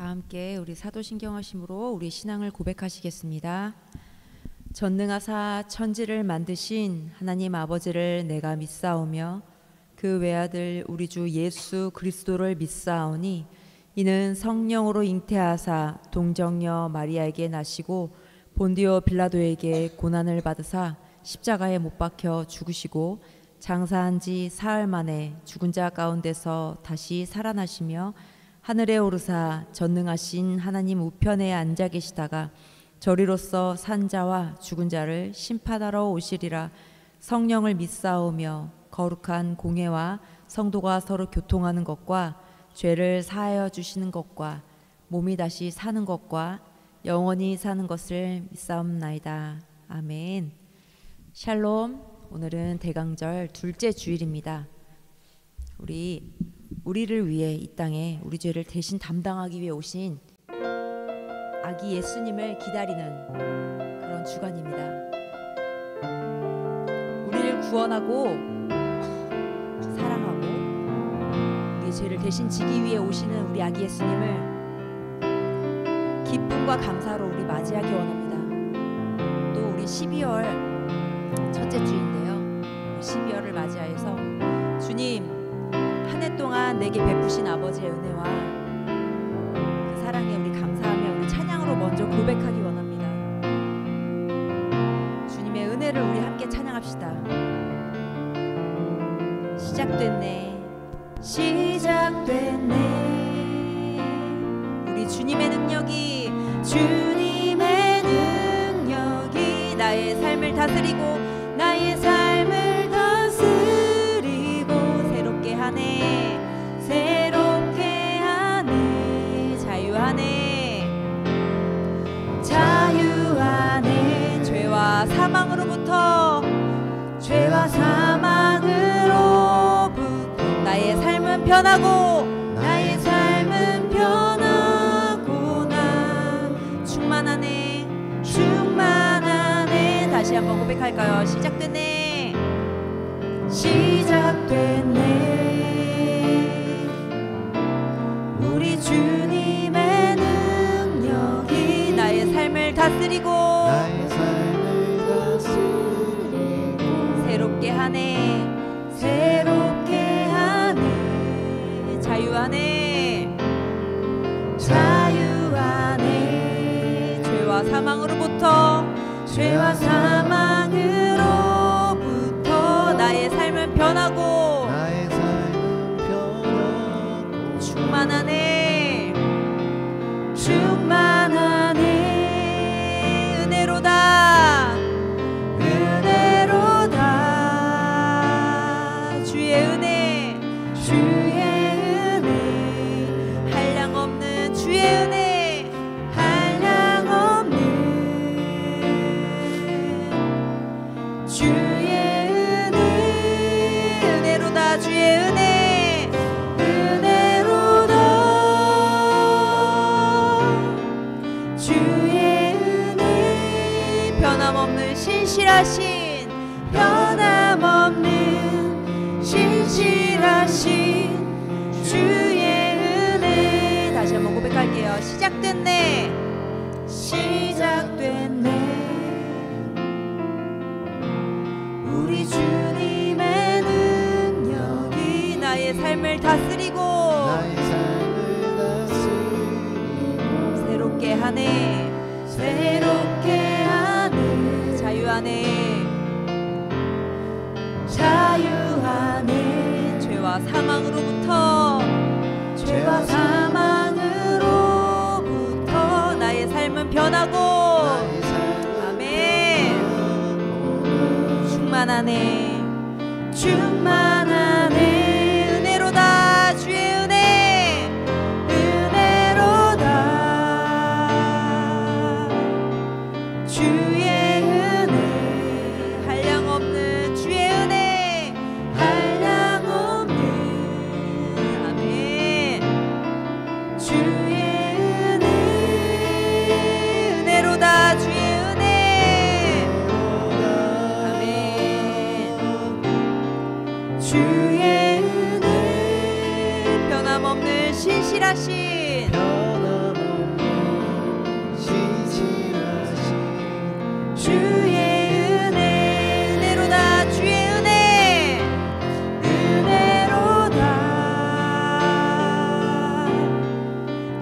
다 함께 우리 사도신경하심으로 우리 신앙을 고백하시겠습니다. 전능하사 천지를 만드신 하나님 아버지를 내가 믿사오며 그 외아들 우리 주 예수 그리스도를 믿사오니 이는 성령으로 잉태하사 동정녀 마리아에게 나시고 본디오 빌라도에게 고난을 받으사 십자가에 못 박혀 죽으시고 장사한 지 사흘 만에 죽은 자 가운데서 다시 살아나시며 하늘에 오르사 전능하신 하나님 우편에 앉아 계시다가 저리로서 산 자와 죽은 자를 심판하러 오시리라. 성령을 믿사오며 거룩한 공회와 성도가 서로 교통하는 것과 죄를 사하여 주시는 것과 몸이 다시 사는 것과 영원히 사는 것을 믿사옵나이다. 아멘. 샬롬. 오늘은 대강절 둘째 주일입니다. 우리를 위해 이 땅에 우리 죄를 대신 담당하기 위해 오신 아기 예수님을 기다리는 그런 주간입니다. 우리를 구원하고 사랑하고 우리 죄를 대신 지기 위해 오시는 우리 아기 예수님을 기쁨과 감사로 우리 맞이하기 원합니다. 또 우리 12월 첫째 주인데요. 12월을 맞이하여서 주님 한 해 동안 내게 베푸신 아버지의 은혜와 그 사랑에 우리 감사하며 우리 찬양으로 먼저 고백하기 원합니다. 주님의 은혜를 우리 함께 찬양합시다. 시작됐네 시작됐네. 우리 주님의 능력이 나의 삶을 다스리고 나의 삶을 다스리고 새롭게 하네 새롭게 하네 자유하네 자유하네. 죄와 사망으로부터 나의 삶은 변하고 나의 삶은 변하고 나 충만하네 충만하네. 다시 한번 고백할까요? 시작됐네 시작됐네. 우리 주님의 능력이 나의 삶을 다스리고 새롭게 하네 새롭게 하네 자유하네 자유하네. 죄와 사망으로부터 나의 삶은 변하고 충만하네 충만하네. 은혜로다 주의 은혜 한량없는 주의 은혜 한량없는 주의 은혜로다 주의 은혜로다 주의 은혜. 변함없는 신실하신 주의 은혜. 다시 한번 고백할게요. 시작됐네 우리 주님의 능력이 나의 삶을 다스리고 새롭게 하네 자유하네 죄와 사망으로부터 나의 삶은 변하고 아멘 충만하네 은혜로다 주의 은혜로다 주의 은혜 한량없는 주의 은혜 한량없는 아멘 주의 은혜로다 주의 은혜 아멘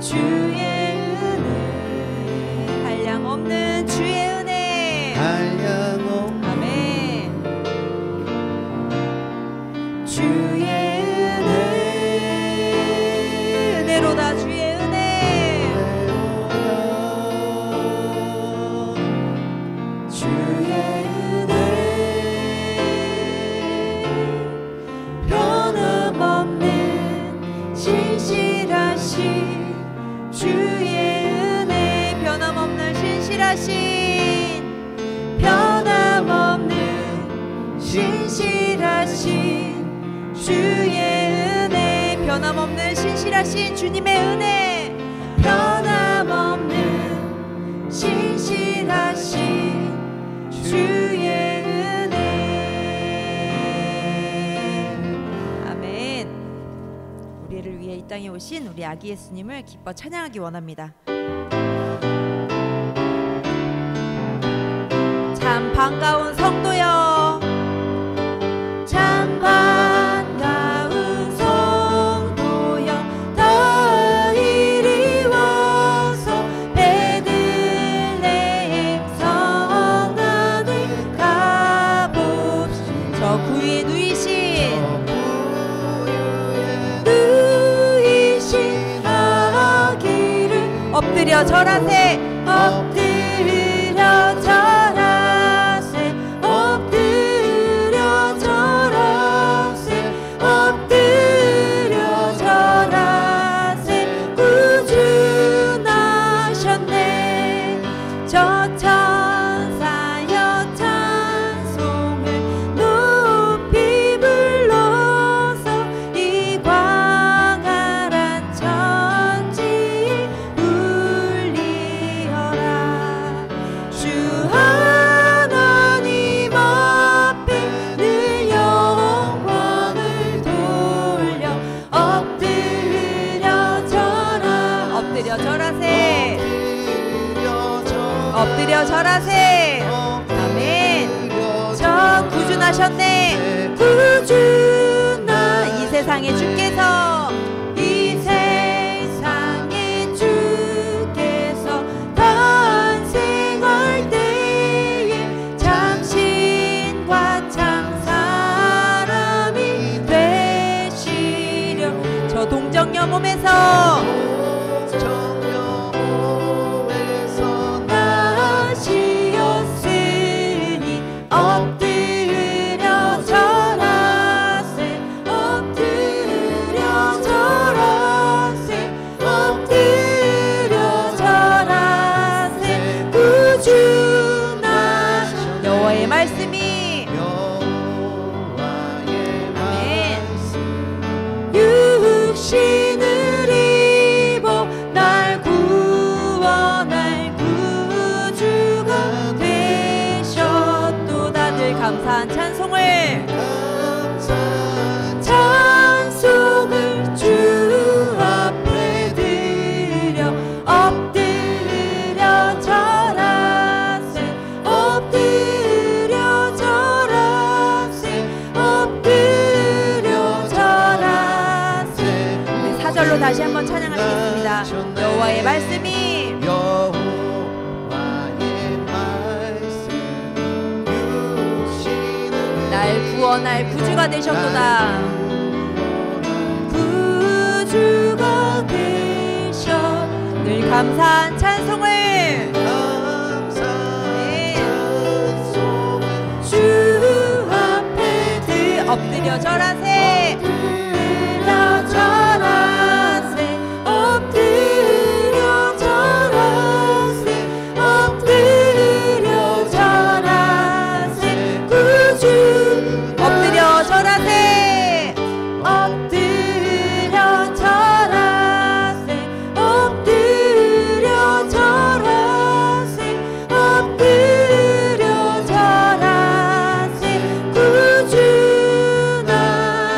주의 은혜 한량없는 주의 은혜 한량없는 아멘 주의 은혜로다 주의 변함없는 신실하신 주의 은혜 변함없는 신실하신 주님의 은혜 변함없는 신실하신 주의 은혜 아멘. 우리를 위해 이 땅에 오신 우리 아기 예수님을 기뻐 찬양하기 원합니다. 참 반가운 성도여 참 반가운 성도여 다 이리 와서 베들레헴 성 안을 가봅시다. 저 구유에 누이신 아기를 엎드려 절하세 엎드려 절하세 엎드려 절하세 엎드려 절하세 구주나셨네 저 천사여 찬송을 높이 불러서 이 광활한 천지에 울리어라 주 하나님 앞에 늘 영광을 돌려 엎드려 절하 엎드려 절하세 엎드려 절하세 아멘 저 구주나셨네 구주나 이 세상의 주께서 이 세상의 주께서 탄생할 때에 참신과 참 사람이 되시려 저 동정녀 몸에서 나시었으니 엎드려 절하세 엎드려 절하세 엎드려 절하세 구주나 여호와의 말씀이 아멘 육신을 입어 날 구원할 구주가 되셨도다 늘 감사한 찬송을 주 앞에 드려 엎드려 절하세 엎드려 절하세 엎드려 절하세 네, 사절로 다시 한번 찬양하시겠습니다. 여호와의 말씀이 날 구원할 구주가 되셨도다 구주가 되셔 늘 감사한 찬송을 네. 주 앞에 엎드려 절하세 엎드려 절하세 엎드려 절하세 엎드려 절하세 구주 엎드려 절하세 엎드려 절하세 엎드려 절하세 엎드려 절하세 구주 나셨네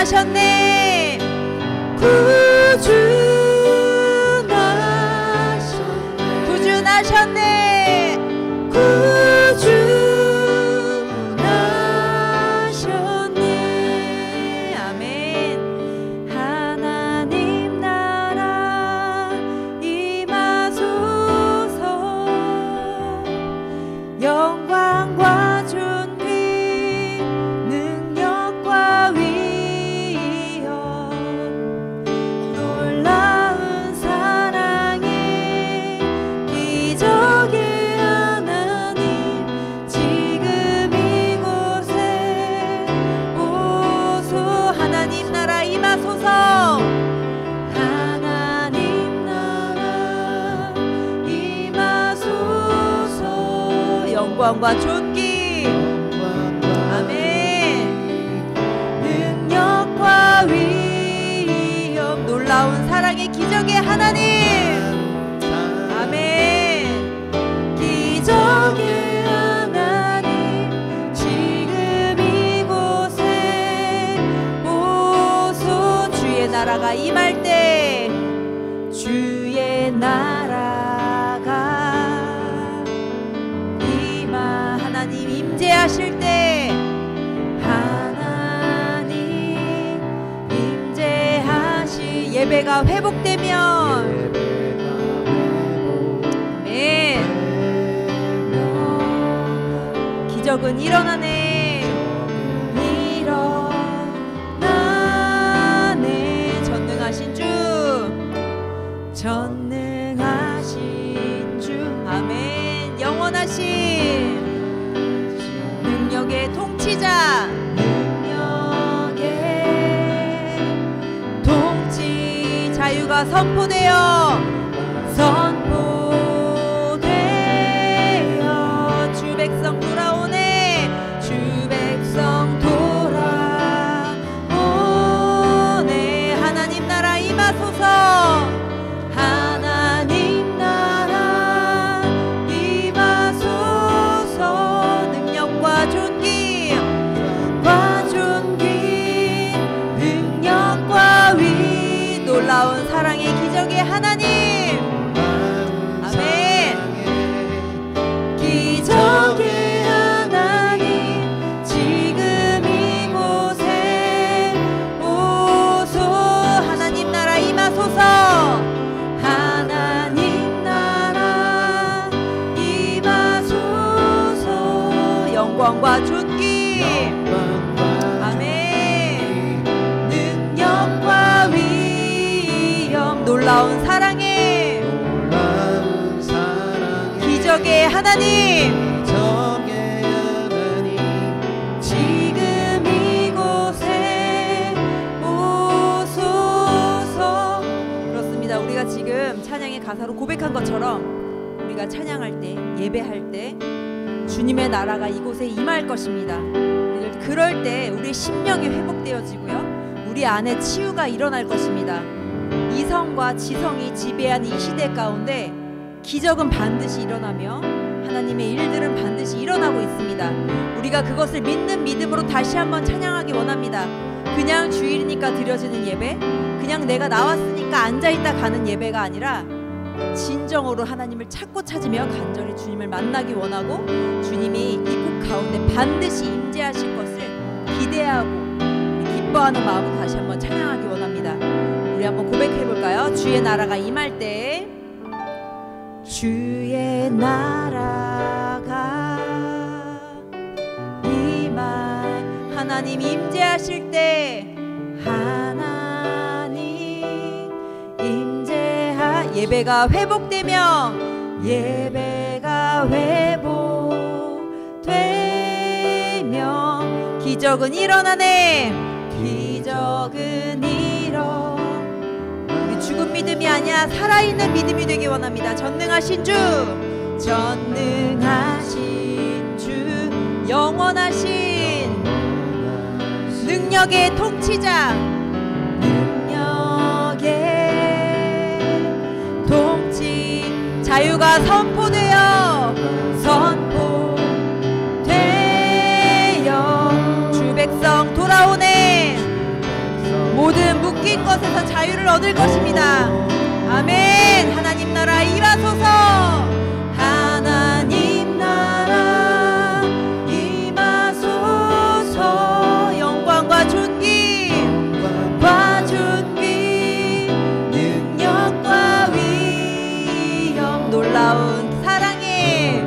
구준하셨네. 구준하셨네. 구준하셨네. 아멘. 하나님 나라 임하소서. 영광과 존귀 능력과 위엄 놀라운 사랑의 기적의 하나님 지금 이곳에 오소. 하나님 나라 임하소서. 하나님 나라 임하소서. 영광과 존귀 아멘. 능력과 위엄 놀라운 사랑의 기적의 하나님 아멘. 기적의 하나님 지금 이곳에 오소. 주의 나라가 임할 때 주의 나라가 임하. 하나님 임재하실 때 하나님 임재하시. 예배가 회복되면 아멘. 기적은 일어나네. 일어나네. 전능하신 주 전능하신 주 아멘. 영원하신 능력의 통치자 능력의 통치 자유가 선포되어 주 백성 돌아오네. 주 백성 돌아오네. 하나님 나라 임하소서. 하나님 나라 임하소서. 능력과 존귀 능력과 위 놀라운 사랑의 기적의 하나님 아멘. 기적의 하나님 지금 이곳에 오소. 하나님 나라 임하소서. 하나님 나라 임하소서. 영광과 존귀 아멘. 능력과 위엄 놀라운 사랑의 기적의 하나님 지금 이곳에 오소서. 그렇습니다. 우리가 지금 찬양의 가사로 고백한 것처럼 우리가 찬양할 때 예배할 때 주님의 나라가 이곳에 임할 것입니다. 그럴 때 우리 심령이 회복되어지고요, 우리 안에 치유가 일어날 것입니다. 이성과 지성이 지배한 이 시대 가운데 기적은 반드시 일어나며 하나님의 일들은 반드시 일어나고 있습니다. 우리가 그것을 믿는 믿음으로 다시 한번 찬양하기 원합니다. 그냥 주일이니까 드려지는 예배, 그냥 내가 나왔으니까 앉아있다 가는 예배가 아니라 진정으로 하나님을 찾고 찾으며 간절히 주님을 만나기 원하고 주님이 이곳 가운데 반드시 임재하실 것을 기대하고 기뻐하는 마음으로 다시 한번 찬양하기 원합니다. 우리 한번 고백해볼까요? 주의 나라가 임할 때, 주의 나라가 임할, 하나님 임재하실 때 하나님 임재하, 예배가 회복되며 예배가 회복되며 기적은 일어나네. 기적은 일어나. 우리 죽은 믿음이 아니야, 살아있는 믿음이 되기 원합니다. 전능하신 주, 전능하신 주, 영원하신 능력의 통치자, 능력의 통치, 자유가 선포되어 선포되어 주 백성 돌아오네. 모든 것에서 자유를 얻을 것입니다. 아멘. 하나님 나라 임하소서. 하나님 나라 임하소서. 영광과 존귀 능력과 위엄 놀라운 사랑에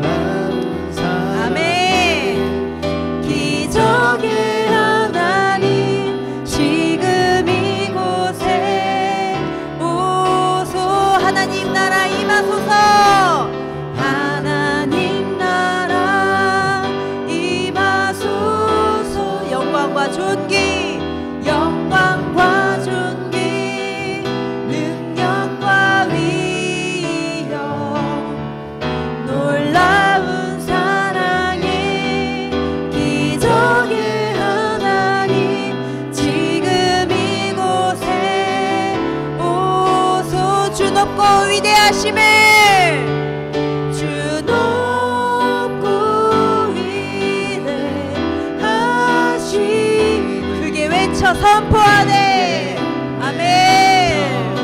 아멘. 기적의 하나님 지금 이곳에 오소. 하나님 나라 임하소서. 하나님 나라 임하소서. 영광과 존귀 능력과 위엄 놀라운 사랑에 기적의 하나님 지금 이곳에 오소. 주 높고 위대하심을 주 높고 위대하심 크게 외쳐 선포하네. 아멘.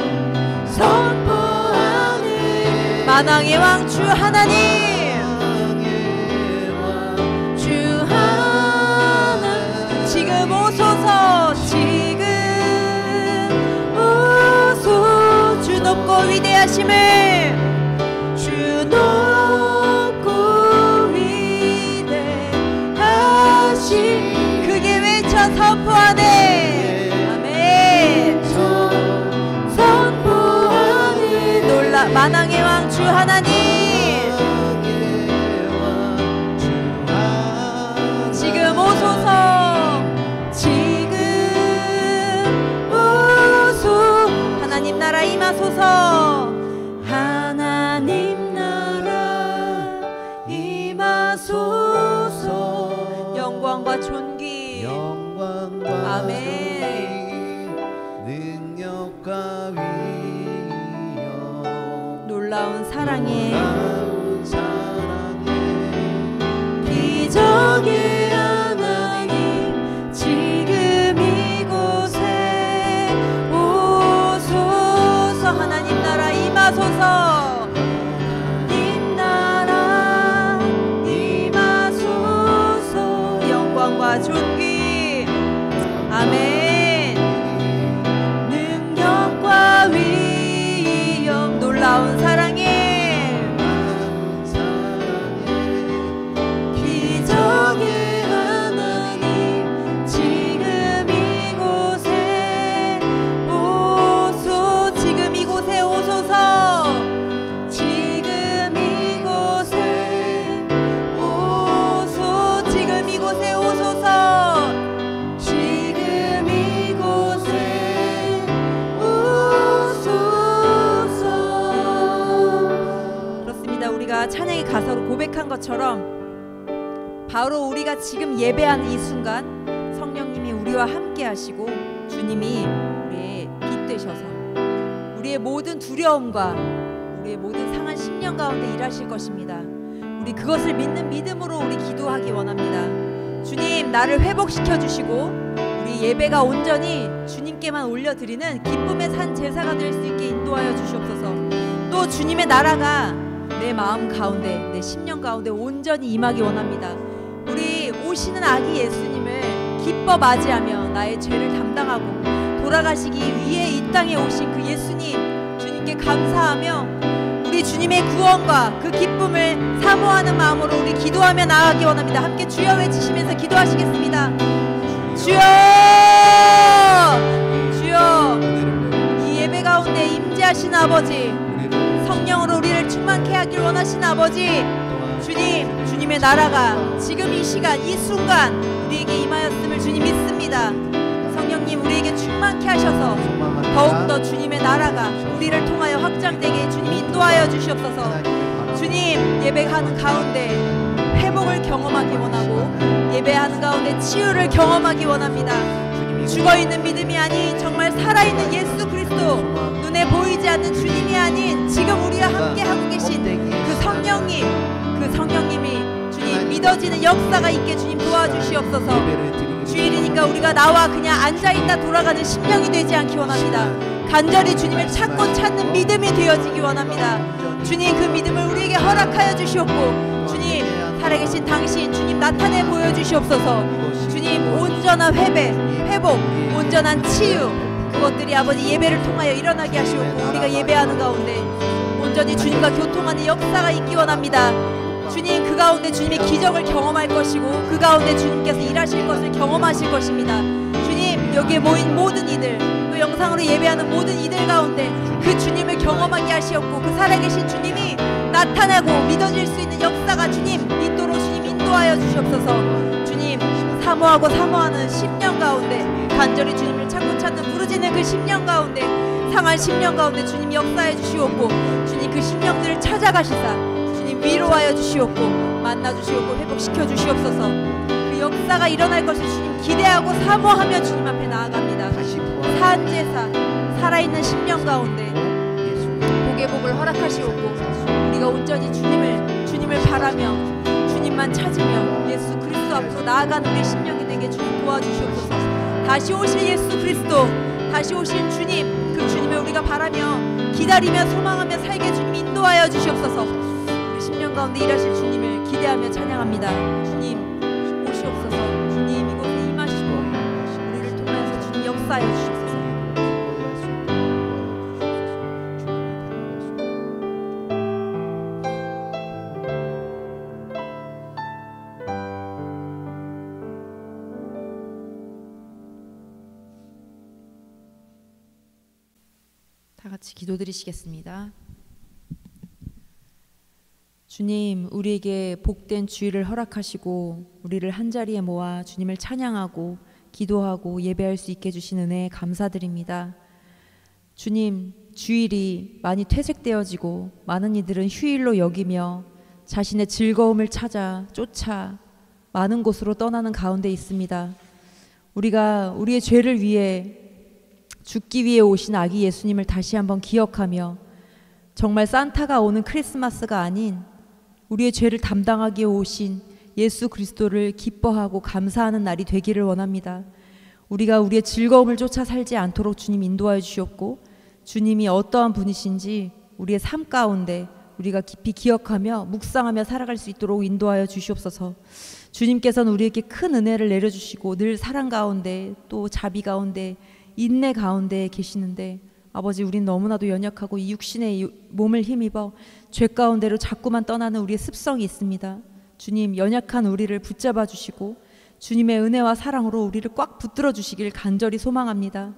선포하네. 만왕의 왕 주 하나님 주 하나님 지금 오소서. 지금 오소. 주 높고 위대하심을 주 높고 위대하심 크게 외쳐 선포하네. 아멘. 선포하네. 놀라 만왕의 왕 주 하나님 지금 오소서. 지금 오소. 하나님 나라 임하소서. 하나님 나라 임하소서. 영광과 존귀 아멘. 능력과 위엄 놀라운 사랑에 기적의 하나님 지금 이곳에 오소서. 하나님 나라 임하소서. 하나님 나라 임하소서. 영광과 존귀 아멘. 능력과 위엄 놀라운 사랑에 기적의 하나님 지금 이곳에 오소. 지금 이곳에 오소서. 지금 이곳에 오소. 지금 이곳에 오소서. 지금 이곳에 오소서. 그렇습니다. 우리가 찬양의 가사로 고백한 것처럼 바로 우리가 지금 예배하는 이 순간 성령님이 우리와 함께 하시고 주님이 우리의 빛 되셔서 우리의 모든 두려움과 우리의 모든 상한 심령 가운데 일하실 것입니다. 우리 그것을 믿는 믿음으로 우리 기도하기 원합니다. 주님 나를 회복시켜 주시고 우리 예배가 온전히 주님께만 올려드리는 기쁨의 산 제사가 될 수 있게 인도하여 주시옵소서. 또 주님의 나라가 내 마음 가운데 내 심령 가운데 온전히 임하기 원합니다. 우리 오시는 아기 예수님을 기뻐 맞이하며 나의 죄를 담당하고 돌아가시기 위해 이 땅에 오신 그 예수님 주님께 감사하며 우리 주님의 구원과 그 기쁨을 사모하는 마음으로 우리 기도하며 나아가기 원합니다. 함께 주여 외치시면서 기도하시겠습니다. 주여 주여 이 예배 가운데 임재하신 아버지 성령으로 우리를 충만케 하길 원하시는 아버지 주님 주님의 나라가 지금 이 시간 이 순간 우리에게 임하였음을 주님 믿습니다. 성령님 우리에게 충만케 하셔서 더욱더 주님의 나라가 우리를 통하여 확장되게 주님 인도하여 주시옵소서. 주님 예배하는 가운데 회복을 경험하기 원하고 예배하는 가운데 치유를 경험하기 원합니다. 죽어있는 믿음이 아닌 정말 살아있는 예수 그리스도 눈에 보이지 않는 주님이 아닌 지금 우리와 함께 하고 계신 그 성령님이 주님 믿어지는 역사가 있게 주님 도와주시옵소서. 주일이니까 우리가 나와 그냥 앉아있다 돌아가는 심령이 되지 않기 원합니다. 간절히 주님을 찾고 찾는 믿음이 되어지기 원합니다. 주님 그 믿음을 우리에게 허락하여 주시옵고 주님 살아계신 당신 주님 나타내 보여주시옵소서. 주님 온전한 회복 온전한 치유 그것들이 아버지 예배를 통하여 일어나게 하시옵고 우리가 예배하는 가운데 온전히 주님과 교통하는 역사가 있기 원합니다. 주님 그 가운데 주님의 기적을 경험할 것이고 그 가운데 주님께서 일하실 것을 경험하실 것입니다. 주님 여기에 모인 모든 이들 또 영상으로 예배하는 모든 이들 가운데 그 주님을 경험하게 하시옵고 그 살아계신 주님이 나타나고 믿어질 수 있는 역사가 주님 있도록 주님 인도하여 주시옵소서. 주님 사모하는 10년 가운데 간절히 주님을 찾고 찾는 부르짖는 그 10년 가운데 상한 10년 가운데 주님 역사해 주시옵고 주님 그 심령들을 찾아가시사 주님 위로하여 주시옵고 만나 주시옵고 회복시켜 주시옵소서. 그 역사가 일어날 것을 주님 기대하고 사모하며 주님 앞에 나아갑니다. 산제사 살아있는 10년 가운데 복의 복을 허락하시옵고 우리가 온전히 주님을 바라며 주님만 찾으며 예수 그리스도 앞으로 나아가는 우리 심령이 되게 주님 도와주시옵소서. 다시 오실 예수 그리스도 다시 오실 주님 그 주님을 우리가 바라며 기다리며 소망하며 살게 주님 인도하여 주시옵소서. 우리 심령 가운데 일하실 주님을 기대하며 찬양합니다. 주님 오시옵소서. 주님 이곳에 임하시고 우리를 통하여서 주님 역사하여 주시옵소서. 다 같이 기도드리시겠습니다. 주님, 우리에게 복된 주일을 허락하시고 우리를 한자리에 모아 주님을 찬양하고 기도하고 예배할 수 있게 해주신 은혜에 감사드립니다. 주님, 주일이 많이 퇴색되어지고 많은 이들은 휴일로 여기며 자신의 즐거움을 쫓아 많은 곳으로 떠나는 가운데 있습니다. 우리가 우리의 죄를 위해 죽기 위해 오신 아기 예수님을 다시 한번 기억하며 정말 산타가 오는 크리스마스가 아닌 우리의 죄를 담당하기 위해 오신 예수 그리스도를 기뻐하고 감사하는 날이 되기를 원합니다. 우리가 우리의 즐거움을 쫓아 살지 않도록 주님 인도하여 주시옵고 주님이 어떠한 분이신지 우리의 삶 가운데 우리가 깊이 기억하며 묵상하며 살아갈 수 있도록 인도하여 주시옵소서. 주님께서는 우리에게 큰 은혜를 내려주시고 늘 사랑 가운데 또 자비 가운데 인내 가운데 계시는데 아버지 우린 너무나도 연약하고 이 육신의 몸을 힘입어 죄 가운데로 자꾸만 떠나는 우리의 습성이 있습니다. 주님 연약한 우리를 붙잡아 주시고 주님의 은혜와 사랑으로 우리를 꽉 붙들어 주시길 간절히 소망합니다.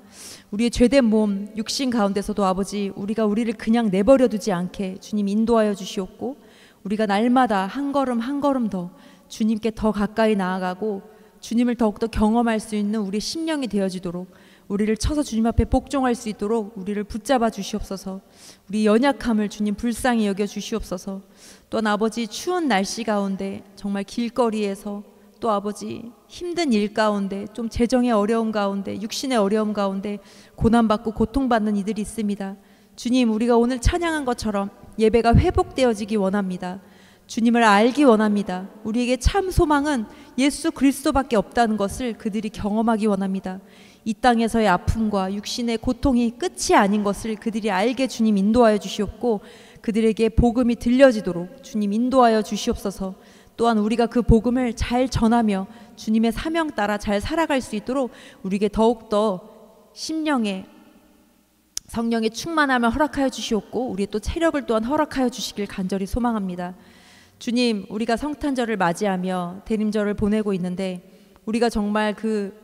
우리의 죄된 몸 육신 가운데서도 아버지 우리가 우리를 그냥 내버려 두지 않게 주님 인도하여 주시옵고 우리가 날마다 한 걸음 한 걸음 더 주님께 더 가까이 나아가고 주님을 더욱더 경험할 수 있는 우리의 심령이 되어지도록 우리를 쳐서 주님 앞에 복종할 수 있도록 우리를 붙잡아 주시옵소서. 우리 연약함을 주님 불쌍히 여겨 주시옵소서. 또한 아버지 추운 날씨 가운데 정말 길거리에서 또 아버지 힘든 일 가운데 좀 재정의 어려움 가운데 육신의 어려움 가운데 고난받고 고통받는 이들이 있습니다. 주님 우리가 오늘 찬양한 것처럼 예배가 회복되어지기 원합니다. 주님을 알기 원합니다. 우리에게 참 소망은 예수 그리스도밖에 없다는 것을 그들이 경험하기 원합니다. 이 땅에서의 아픔과 육신의 고통이 끝이 아닌 것을 그들이 알게 주님 인도하여 주시옵고 그들에게 복음이 들려지도록 주님 인도하여 주시옵소서. 또한 우리가 그 복음을 잘 전하며 주님의 사명 따라 잘 살아갈 수 있도록 우리에게 더욱더 심령에 성령의 충만함을 허락하여 주시옵고 우리의 또 체력을 또한 허락하여 주시길 간절히 소망합니다. 주님 우리가 성탄절을 맞이하며 대림절을 보내고 있는데 우리가 정말 그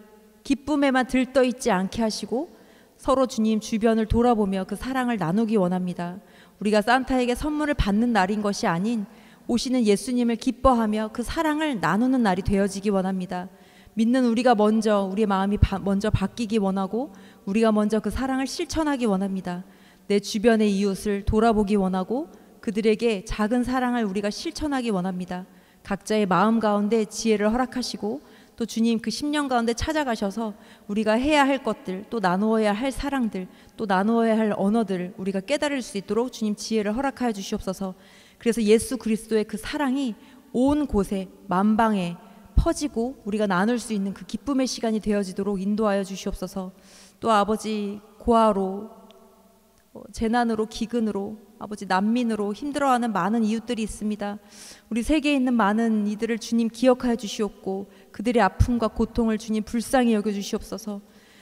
기쁨에만 들떠 있지 않게 하시고 서로 주님 주변을 돌아보며 그 사랑을 나누기 원합니다. 우리가 산타에게 선물을 받는 날인 것이 아닌 오시는 예수님을 기뻐하며 그 사랑을 나누는 날이 되어지기 원합니다. 믿는 우리가 먼저 우리의 마음이 먼저 바뀌기 원하고 우리가 먼저 그 사랑을 실천하기 원합니다. 내 주변의 이웃을 돌아보기 원하고 그들에게 작은 사랑을 우리가 실천하기 원합니다. 각자의 마음 가운데 지혜를 허락하시고 또 주님 그 10년 가운데 찾아가셔서 우리가 해야 할 것들 또 나누어야 할 사랑들 또 나누어야 할 언어들을 우리가 깨달을 수 있도록 주님 지혜를 허락하여 주시옵소서. 그래서 예수 그리스도의 그 사랑이 온 곳에 만방에 퍼지고 우리가 나눌 수 있는 그 기쁨의 시간이 되어지도록 인도하여 주시옵소서. 또 아버지 고아로 재난으로 기근으로 아버지 난민으로 힘들어하는 많은 이웃들이 있습니다. 우리 세계에 있는 많은 이들을 주님 기억하여 주시옵고 그들의 아픔과 고통을 주님 불쌍히 여겨 주시옵소서.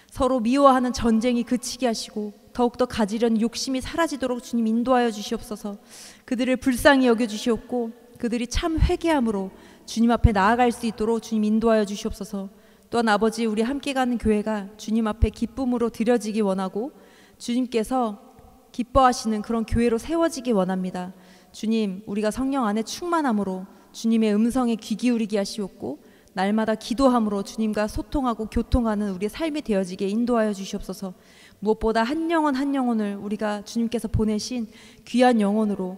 서로 미워하는 전쟁이 그치게 하시고 더욱더 가지려는 욕심이 사라지도록 주님 인도하여 주시옵소서. 그들을 불쌍히 여겨 주시옵고 그들이 참 회개함으로 주님 앞에 나아갈 수 있도록 주님 인도하여 주시옵소서. 또한 아버지 우리 함께 가는 교회가 주님 앞에 기쁨으로 드려지기 원하고 주님께서 기뻐하시는 그런 교회로 세워지기 원합니다. 주님 우리가 성령 안에 충만함으로 주님의 음성에 귀 기울이게 하시옵고 날마다 기도함으로 주님과 소통하고 교통하는 우리의 삶이 되어지게 인도하여 주시옵소서. 무엇보다 한 영혼 한 영혼을 우리가 주님께서 보내신 귀한 영혼으로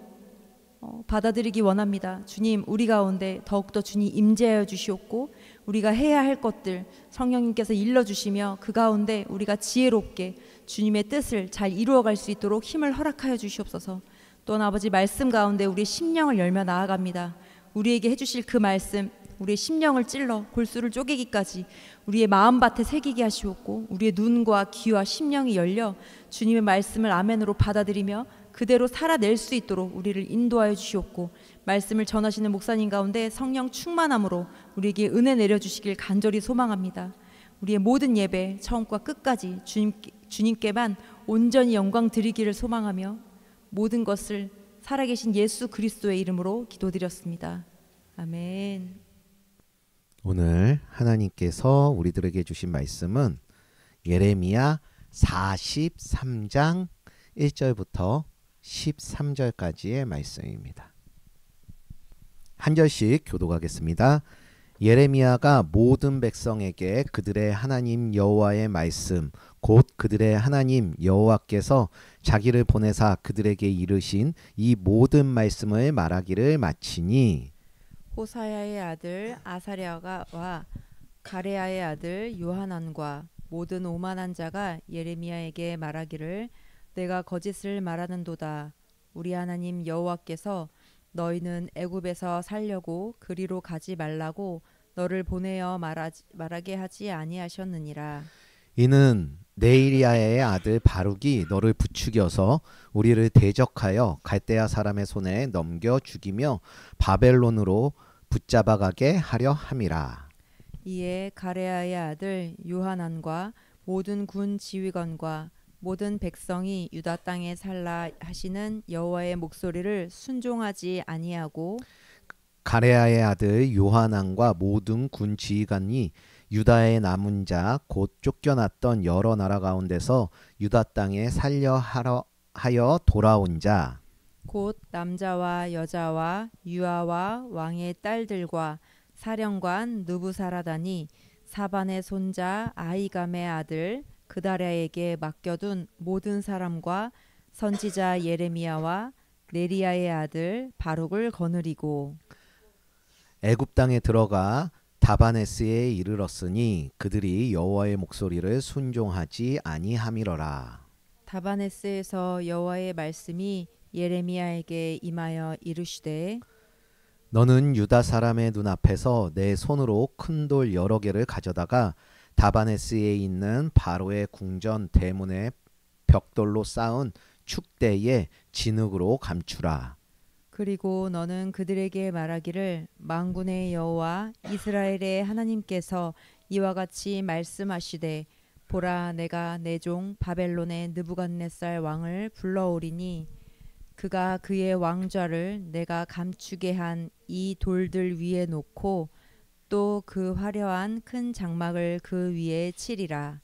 받아들이기 원합니다. 주님 우리 가운데 더욱더 주님 임재하여 주시옵고 우리가 해야 할 것들 성령님께서 일러주시며 그 가운데 우리가 지혜롭게 주님의 뜻을 잘 이루어갈 수 있도록 힘을 허락하여 주시옵소서. 또한 아버지 말씀 가운데 우리의 심령을 열며 나아갑니다. 우리에게 해주실 그 말씀 우리의 심령을 찔러 골수를 쪼개기까지 우리의 마음밭에 새기게 하시옵고 우리의 눈과 귀와 심령이 열려 주님의 말씀을 아멘으로 받아들이며 그대로 살아낼 수 있도록 우리를 인도하여 주시옵고 말씀을 전하시는 목사님 가운데 성령 충만함으로 우리에게 은혜 내려주시길 간절히 소망합니다. 우리의 모든 예배 처음과 끝까지 주님께만 온전히 영광 드리기를 소망하며 모든 것을 살아계신 예수 그리스도의 이름으로 기도드렸습니다. 아멘. 오늘 하나님께서 우리들에게 주신 말씀은 예레미야 43장 1절부터 13절까지의 말씀입니다. 한 절씩 교독하겠습니다. 예레미야가 모든 백성에게 그들의 하나님 여호와의 말씀 곧 그들의 하나님 여호와께서 자기를 보내사 그들에게 이르신 이 모든 말씀을 말하기를 마치니 호사야의 아들 아사랴와 가레야의 아들 요하난과 모든 오만한 자가 예레미야에게 말하기를 내가 거짓을 말하는도다. 우리 하나님 여호와께서 너희는 애굽에서 살려고 그리로 가지 말라고 너를 보내어 말하게 하지 아니하셨느니라. 이는 네이리야의 아들 바룩이 너를 부추겨서 우리를 대적하여 갈대아 사람의 손에 넘겨 죽이며 바벨론으로 붙잡아가게 하려 함이라. 이에 가레야의 아들 요하난과 모든 군 지휘관과 모든 백성이 유다 땅에 살라 하시는 여호와의 목소리를 순종하지 아니하고 가레야의 아들 요하난과 모든 군 지휘관이 유다의 남은 자 곧 쫓겨났던 여러 나라 가운데서 유다 땅에 살려 하여 돌아온 자 곧 남자와 여자와 유아와 왕의 딸들과 사령관 느부사라단이 사반의 손자 아히감의 아들 그다랴에게 맡겨둔 모든 사람과 선지자 예레미야와 네리야의 아들 바룩을 거느리고 애굽 땅에 들어가 다바네스에 이르렀으니 그들이 여호와의 목소리를 순종하지 아니함이러라. 다바네스에서 여호와의 말씀이 예레미야에게 임하여 이르시되 너는 유다 사람의 눈앞에서 내 손으로 큰 돌 여러 개를 가져다가 다바네스에 있는 바로의 궁전 대문에 벽돌로 쌓은 축대에 진흙으로 감추라. 그리고 너는 그들에게 말하기를 만군의 여호와 이스라엘의 하나님께서 이와 같이 말씀하시되 보라 내가 내 종 바벨론의 느부갓네살 왕을 불러오리니 그가 그의 왕좌를 내가 감추게 한 이 돌들 위에 놓고 또 그 화려한 큰 장막을 그 위에 치리라.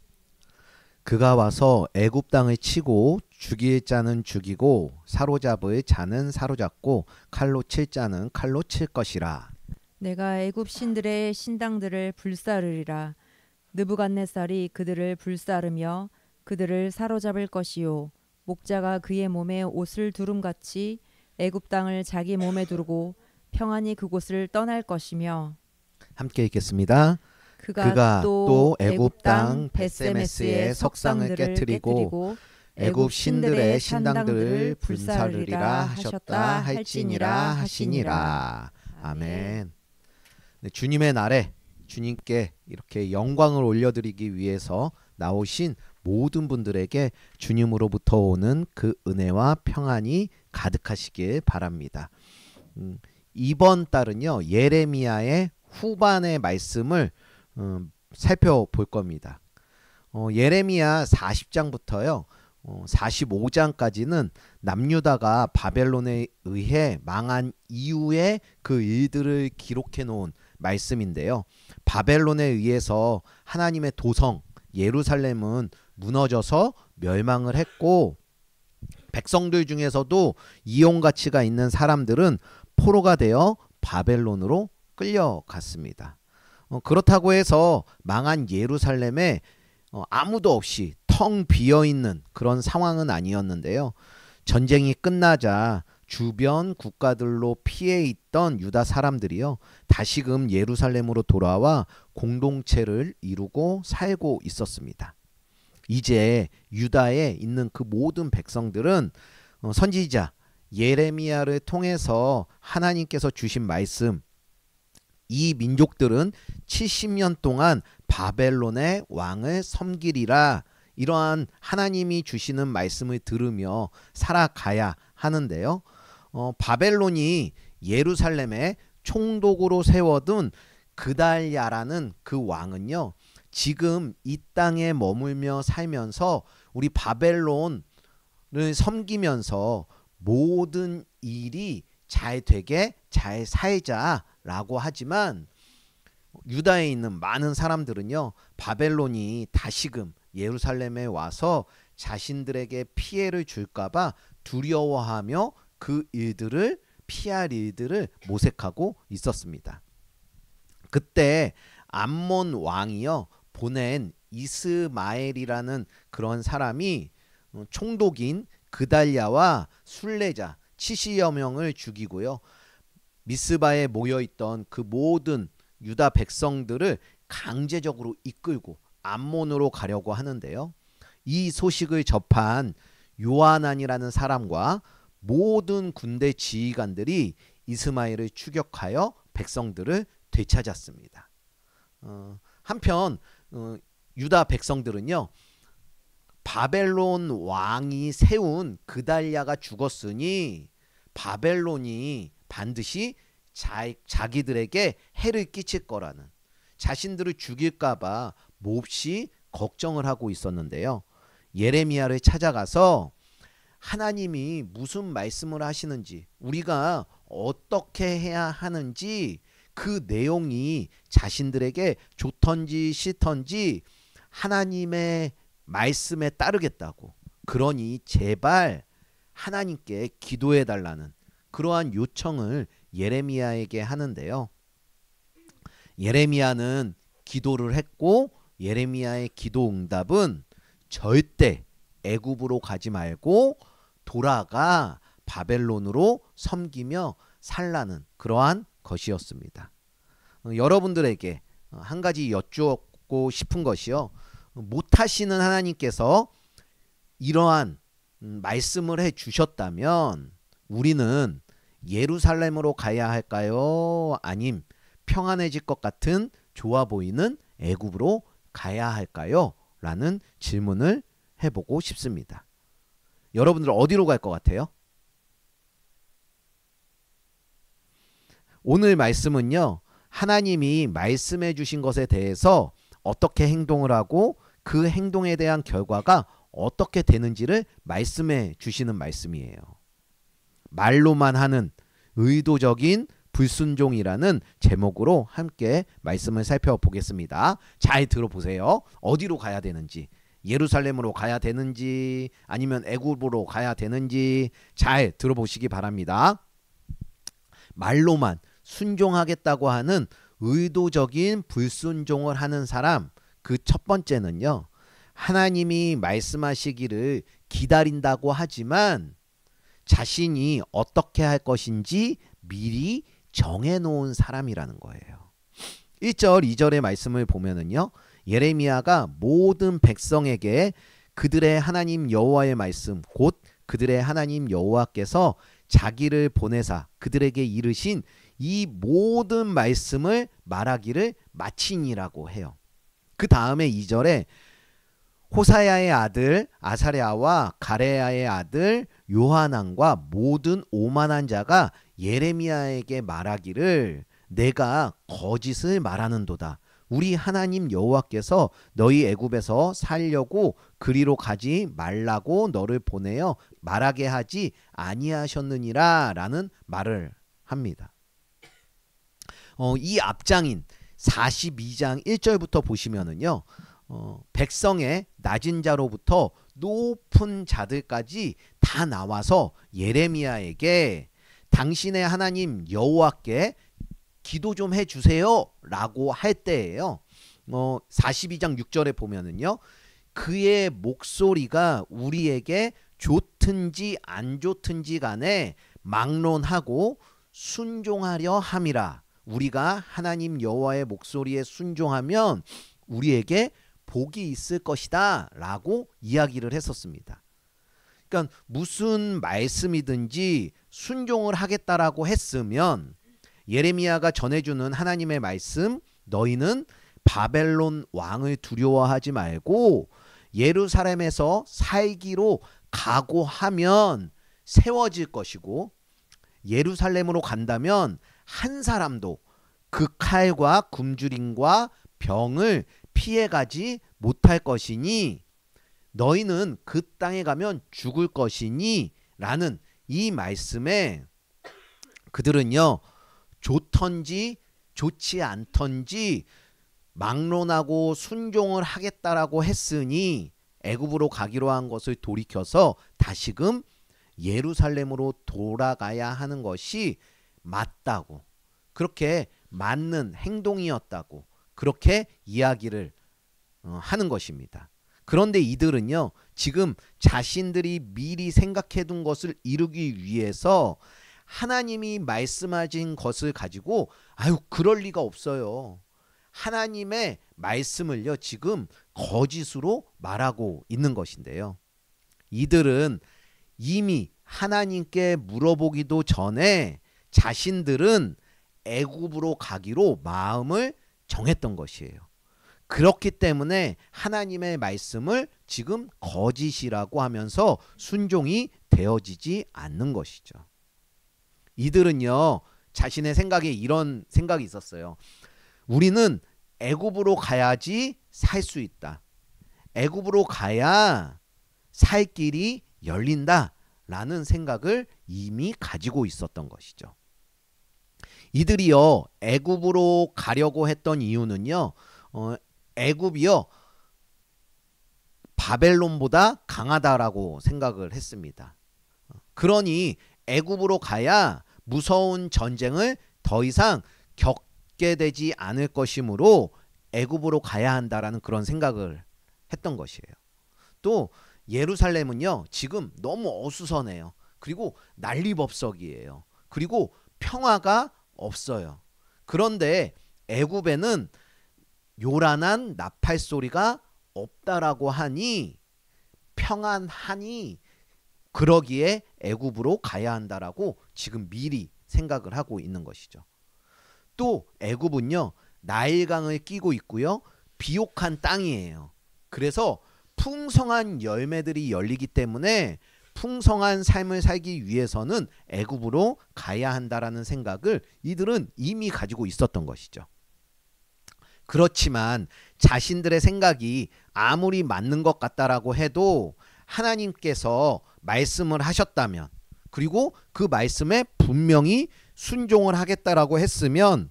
그가 와서 애굽 땅을 치고 죽일 자는 죽이고 사로잡을 자는 사로잡고 칼로 칠 자는 칼로 칠 것이라. 내가 애굽 신들의 신당들을 불사르리라. 느부갓네살이 그들을 불사르며 그들을 사로잡을 것이요 목자가 그의 몸에 옷을 두름같이 애굽 땅을 자기 몸에 두르고 평안히 그곳을 떠날 것이며 함께 읽겠습니다. 그가 또 애굽 땅 벳세메스의 석상을 깨뜨리고 애굽 신들의 신당들을 불사르리라 하셨다 할지니라 하시니라. 아멘. 네, 주님의 날에 주님께 이렇게 영광을 올려드리기 위해서 나오신 모든 분들에게 주님으로부터 오는 그 은혜와 평안이 가득하시길 바랍니다. 이번 달은요, 예레미야의 후반의 말씀을 살펴볼 겁니다. 예레미야 40장부터요 45장까지는 남유다가 바벨론에 의해 망한 이후에 그 일들을 기록해 놓은 말씀인데요. 바벨론에 의해서 하나님의 도성 예루살렘은 무너져서 멸망을 했고, 백성들 중에서도 이용가치가 있는 사람들은 포로가 되어 바벨론으로 끌려갔습니다. 그렇다고 해서 망한 예루살렘에 아무도 없이 텅 비어있는 그런 상황은 아니었는데요. 전쟁이 끝나자 주변 국가들로 피해 있던 유다 사람들이요 다시금 예루살렘으로 돌아와 공동체를 이루고 살고 있었습니다. 이제 유다에 있는 그 모든 백성들은 선지자 예레미야를 통해서 하나님께서 주신 말씀, 이 민족들은 70년 동안 바벨론의 왕을 섬기리라, 이러한 하나님이 주시는 말씀을 들으며 살아가야 하는데요. 바벨론이 예루살렘에 총독으로 세워둔 그달야라는 그 왕은요, 지금 이 땅에 머물며 살면서 우리 바벨론을 섬기면서 모든 일이 잘 되게 잘 살자라고 하지만, 유다에 있는 많은 사람들은요 바벨론이 다시금 예루살렘에 와서 자신들에게 피해를 줄까봐 두려워하며 그 일들을 피할 일들을 모색하고 있었습니다. 그때 암몬 왕이요 보낸 이스마엘이라는 그런 사람이 총독인 그달야와 순례자 70여 명을 죽이고요, 미스바에 모여있던 그 모든 유다 백성들을 강제적으로 이끌고 암몬으로 가려고 하는데요. 이 소식을 접한 요하난이라는 사람과 모든 군대 지휘관들이 이스마엘을 추격하여 백성들을 되찾았습니다. 한편 유다 백성들은요, 바벨론 왕이 세운 그달야가 죽었으니 바벨론이 반드시 자기들에게 해를 끼칠 거라는, 자신들을 죽일까봐 몹시 걱정을 하고 있었는데요. 예레미야를 찾아가서 하나님이 무슨 말씀을 하시는지, 우리가 어떻게 해야 하는지 그 내용이 자신들에게 좋던지 싫던지 하나님의 말씀에 따르겠다고, 그러니 제발 하나님께 기도해 달라는 그러한 요청을 예레미야에게 하는데요. 예레미야는 기도를 했고, 예레미야의 기도 응답은 절대 애굽으로 가지 말고 돌아가 바벨론으로 섬기며 살라는 그러한 것이었습니다. 여러분들에게 한 가지 여쭙고 싶은 것이요, 못하시는 하나님께서 이러한 말씀을 해 주셨다면 우리는 예루살렘으로 가야 할까요? 아님 평안해질 것 같은 좋아 보이는 애굽으로 가야 할까요? 라는 질문을 해보고 싶습니다. 여러분들 어디로 갈 것 같아요? 오늘 말씀은요, 하나님이 말씀해 주신 것에 대해서 어떻게 행동을 하고 그 행동에 대한 결과가 어떻게 되는지를 말씀해 주시는 말씀이에요. 말로만 하는 의도적인 불순종이라는 제목으로 함께 말씀을 살펴보겠습니다. 잘 들어보세요. 어디로 가야 되는지, 예루살렘으로 가야 되는지 아니면 애굽으로 가야 되는지 잘 들어보시기 바랍니다. 말로만 순종하겠다고 하는 의도적인 불순종을 하는 사람, 그 첫 번째는요, 하나님이 말씀하시기를 기다린다고 하지만 자신이 어떻게 할 것인지 미리 정해놓은 사람이라는 거예요. 1절 2절의 말씀을 보면은요, 예레미야가 모든 백성에게 그들의 하나님 여호와의 말씀, 곧 그들의 하나님 여호와께서 자기를 보내사 그들에게 이르신 이 모든 말씀을 말하기를 마치니라고 해요. 그 다음에 2절에 호사야의 아들 아사랴와 가레야의 아들 요하난과 모든 오만한 자가 예레미야에게 말하기를 내가 거짓을 말하는도다. 우리 하나님 여호와께서 너희 애굽에서 살려고 그리로 가지 말라고 너를 보내어 말하게 하지 아니하셨느니라 라는 말을 합니다. 이 앞장인 42장 1절부터 보시면은요, 백성의 낮은 자로부터 높은 자들까지 다 나와서 예레미야에게 당신의 하나님 여호와께 기도 좀 해주세요 라고 할 때예요. 42장 6절에 보면은요, 그의 목소리가 우리에게 좋든지 안 좋든지 간에 막론하고 순종하려 함이라. 우리가 하나님 여호와의 목소리에 순종하면 우리에게 복이 있을 것이다 라고 이야기를 했었습니다. 그러니까 무슨 말씀이든지 순종을 하겠다라고 했으면 예레미야가 전해주는 하나님의 말씀, 너희는 바벨론 왕을 두려워하지 말고 예루살렘에서 살기로 각오하면 세워질 것이고, 예루살렘으로 간다면 한 사람도 그 칼과 굶주림과 병을 피해가지 못할 것이니 너희는 그 땅에 가면 죽을 것이니 라는 이 말씀에 그들은요, 좋던지 좋지 않던지 막론하고 순종을 하겠다라고 했으니 애굽으로 가기로 한 것을 돌이켜서 다시금 예루살렘으로 돌아가야 하는 것이 맞다고, 그렇게 맞는 행동이었다고 그렇게 이야기를 하는 것입니다. 그런데 이들은요, 지금 자신들이 미리 생각해둔 것을 이루기 위해서 하나님이 말씀하신 것을 가지고 그럴 리가 없어요, 하나님의 말씀을요 지금 거짓으로 말하고 있는 것인데요. 이들은 이미 하나님께 물어보기도 전에 자신들은 애굽으로 가기로 마음을 정했던 것이에요. 그렇기 때문에 하나님의 말씀을 지금 거짓이라고 하면서 순종이 되어지지 않는 것이죠. 이들은요, 자신의 생각에 이런 생각이 있었어요. 우리는 애굽으로 가야지 살 수 있다. 애굽으로 가야 살 길이 열린다 라는 생각을 이미 가지고 있었던 것이죠. 이들이요, 애굽으로 가려고 했던 이유는요, 애굽이요 바벨론보다 강하다라고 생각을 했습니다. 그러니 애굽으로 가야 무서운 전쟁을 더 이상 겪게 되지 않을 것이므로 애굽으로 가야 한다라는 그런 생각을 했던 것이에요. 또 예루살렘은요 지금 너무 어수선해요. 그리고 난리법석이에요. 그리고 평화가 없어요. 그런데 애굽에는 요란한 나팔 소리가 없다라고 하니 평안하니 그러기에 애굽으로 가야 한다라고 지금 미리 생각을 하고 있는 것이죠. 또 애굽은요 나일강을 끼고 있고요, 비옥한 땅이에요. 그래서 풍성한 열매들이 열리기 때문에 풍성한 삶을 살기 위해서는 애굽으로 가야 한다라는 생각을 이들은 이미 가지고 있었던 것이죠. 그렇지만 자신들의 생각이 아무리 맞는 것 같다라고 해도 하나님께서 말씀을 하셨다면, 그리고 그 말씀에 분명히 순종을 하겠다라고 했으면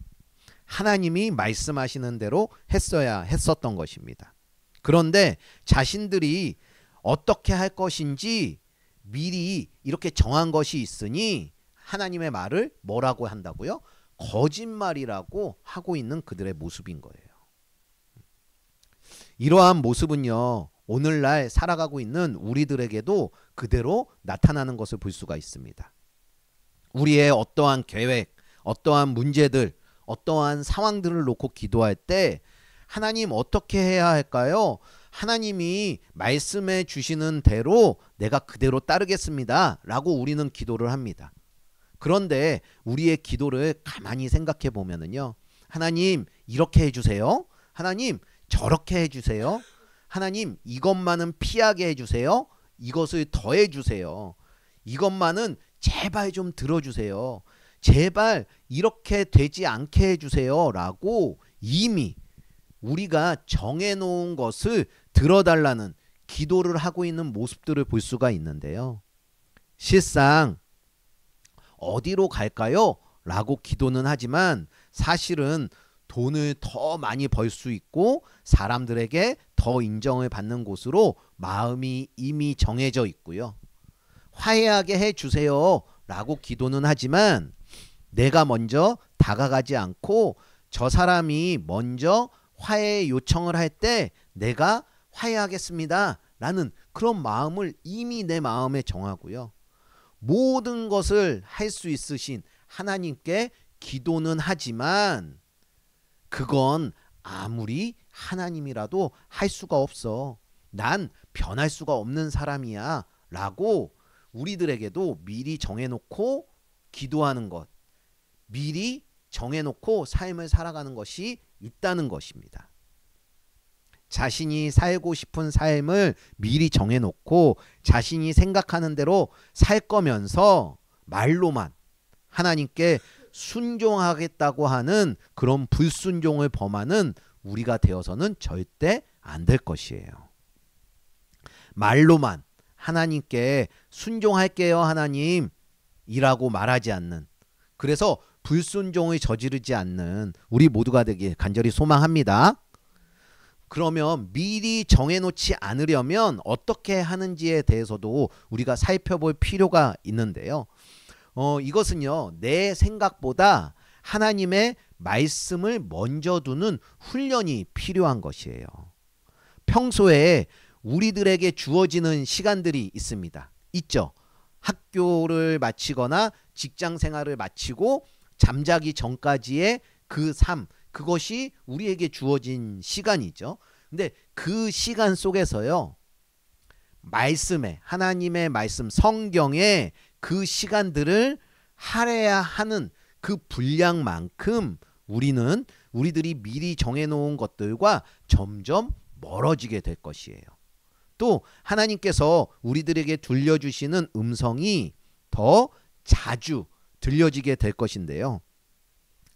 하나님이 말씀하시는 대로 했어야 했었던 것입니다. 그런데 자신들이 어떻게 할 것인지 미리 이렇게 정한 것이 있으니 하나님의 말을 뭐라고 한다고요? 거짓말이라고 하고 있는 그들의 모습인 거예요. 이러한 모습은요 오늘날 살아가고 있는 우리들에게도 그대로 나타나는 것을 볼 수가 있습니다. 우리의 어떠한 계획, 어떠한 문제들, 어떠한 상황들을 놓고 기도할 때 하나님 어떻게 해야 할까요? 하나님이 말씀해 주시는 대로 내가 그대로 따르겠습니다 라고 우리는 기도를 합니다. 그런데 우리의 기도를 가만히 생각해 보면은요. 하나님 이렇게 해주세요. 하나님 저렇게 해주세요. 하나님 이것만은 피하게 해주세요. 이것을 더해 주세요. 이것만은 제발 좀 들어주세요. 제발 이렇게 되지 않게 해주세요. 라고 이미 우리가 정해놓은 것을 들어달라는 기도를 하고 있는 모습들을 볼 수가 있는데요. 실상 어디로 갈까요? 라고 기도는 하지만 사실은 돈을 더 많이 벌 수 있고 사람들에게 더 인정을 받는 곳으로 마음이 이미 정해져 있고요. 화해하게 해주세요 라고 기도는 하지만 내가 먼저 다가가지 않고 저 사람이 먼저 화해 요청을 할 때 내가 화해하겠습니다 라는 그런 마음을 이미 내 마음에 정하고요. 모든 것을 할 수 있으신 하나님께 기도는 하지만 그건 아무리 하나님이라도 할 수가 없어. 난 변할 수가 없는 사람이야 라고 우리들에게도 미리 정해놓고 기도하는 것, 미리 정해놓고 삶을 살아가는 것이 있다는 것입니다. 자신이 살고 싶은 삶을 미리 정해놓고 자신이 생각하는 대로 살 거면서 말로만 하나님께 순종하겠다고 하는 그런 불순종을 범하는 우리가 되어서는 절대 안 될 것이에요. 말로만 하나님께 순종할게요 하나님 이라고 말하지 않는, 그래서 불순종을 저지르지 않는 우리 모두가 되길 간절히 소망합니다. 그러면 미리 정해놓지 않으려면 어떻게 하는지에 대해서도 우리가 살펴볼 필요가 있는데요. 이것은요, 내 생각보다 하나님의 말씀을 먼저 두는 훈련이 필요한 것이에요. 평소에 우리들에게 주어지는 시간들이 있습니다. 있죠. 학교를 마치거나 직장 생활을 마치고 잠자기 전까지의 그 삶, 그것이 우리에게 주어진 시간이죠. 근데 그 시간 속에서요, 말씀에, 하나님의 말씀, 성경에 그 시간들을 할애해야 하는 그 분량만큼 우리들이 미리 정해놓은 것들과 점점 멀어지게 될 것이에요. 또 하나님께서 우리들에게 들려주시는 음성이 더 자주 들려지게 될 것인데요.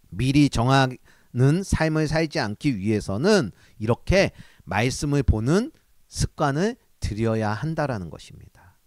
미리 정하는 삶을 살지 않기 위해서는 이렇게 말씀을 보는 습관을 들여야 한다라는 것입니다.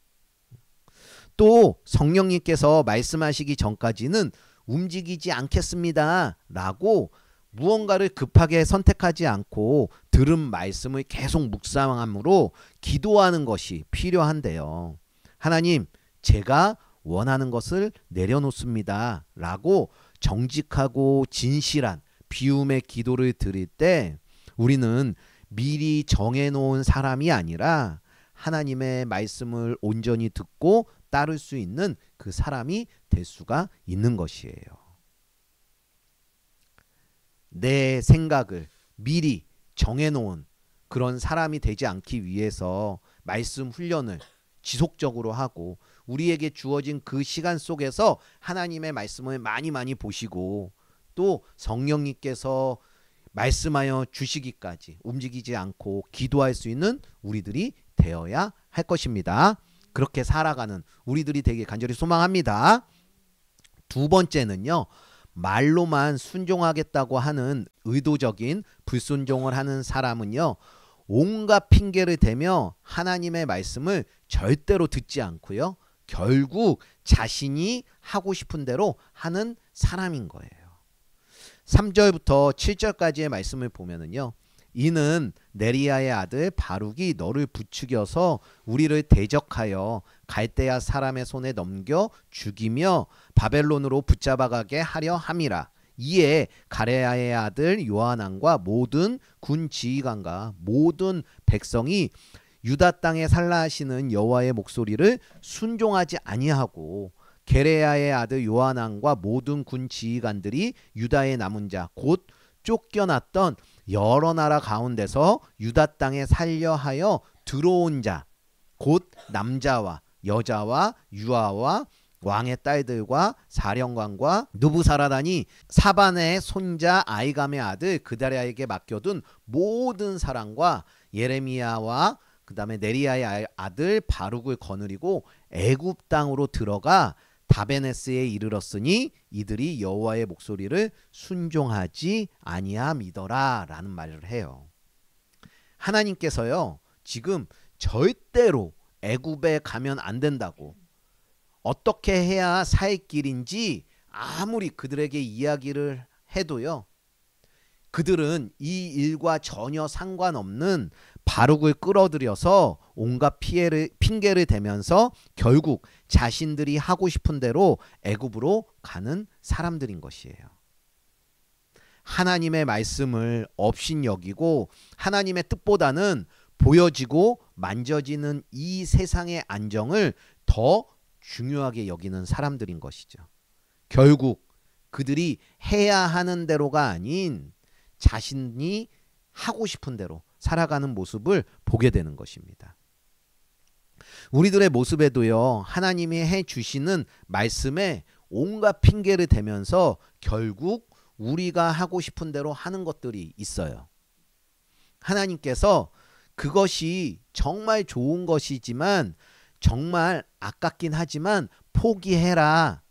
또 성령님께서 말씀하시기 전까지는 움직이지 않겠습니다 라고 무언가를 급하게 선택하지 않고 들은 말씀을 계속 묵상함으로 기도하는 것이 필요한데요. 하나님, 제가 원하는 것을 내려놓습니다 라고 정직하고 진실한 비움의 기도를 드릴 때 우리는 미리 정해놓은 사람이 아니라 하나님의 말씀을 온전히 듣고 따를 수 있는 그 사람이 될 수가 있는 것이에요. 내 생각을 미리 정해놓은 그런 사람이 되지 않기 위해서 말씀 훈련을 지속적으로 하고 우리에게 주어진 그 시간 속에서 하나님의 말씀을 많이 보시고 또 성령님께서 말씀하여 주시기까지 움직이지 않고 기도할 수 있는 우리들이 되어야 할 것입니다. 그렇게 살아가는 우리들이 되길 간절히 소망합니다. 두 번째는요, 말로만 순종하겠다고 하는 의도적인 불순종을 하는 사람은요, 온갖 핑계를 대며 하나님의 말씀을 절대로 듣지 않고요, 결국 자신이 하고 싶은 대로 하는 사람인 거예요. 3절부터 7절까지의 말씀을 보면은요, 이는 네리야의 아들 바룩이 너를 부추겨서 우리를 대적하여 갈대아 사람의 손에 넘겨 죽이며 바벨론으로 붙잡아가게 하려 함이라. 이에 가레야의 아들 요하난과 모든 군 지휘관과 모든 백성이 유다 땅에 살라 하시는 여호와의 목소리를 순종하지 아니하고 게레야의 아들 요하난과 모든 군 지휘관들이 유다의 남은 자 곧 쫓겨났던 여러 나라 가운데서 유다 땅에 살려 하여 들어온 자 곧 남자와 여자와 유아와 왕의 딸들과 사령관과 느부사라단이 사반의 손자 아이감의 아들 그다랴에게 맡겨둔 모든 사랑과 예레미야와 그 다음에 네리야의 아들 바룩을 거느리고 애굽 땅으로 들어가 다베네스에 이르렀으니 이들이 여호와의 목소리를 순종하지 아니함이더라 라는 말을 해요. 하나님께서요 지금 절대로 애굽에 가면 안 된다고, 어떻게 해야 살 길인지 아무리 그들에게 이야기를 해도요 그들은 이 일과 전혀 상관없는 바룩을 끌어들여서 온갖 핑계를 대면서 결국 자신들이 하고 싶은 대로 애굽으로 가는 사람들인 것이에요. 하나님의 말씀을 업신여기고 하나님의 뜻보다는 보여지고 만져지는 이 세상의 안정을 더 중요하게 여기는 사람들인 것이죠. 결국 그들이 해야 하는 대로가 아닌 자신이 하고 싶은 대로 살아가는 모습을 보게 되는 것입니다. 우리들의 모습에도요 하나님이 해주시는 말씀에 온갖 핑계를 대면서 결국 우리가 하고 싶은 대로 하는 것들이 있어요. 하나님께서 그것이 정말 좋은 것이지만 정말 아깝긴 하지만 포기해라.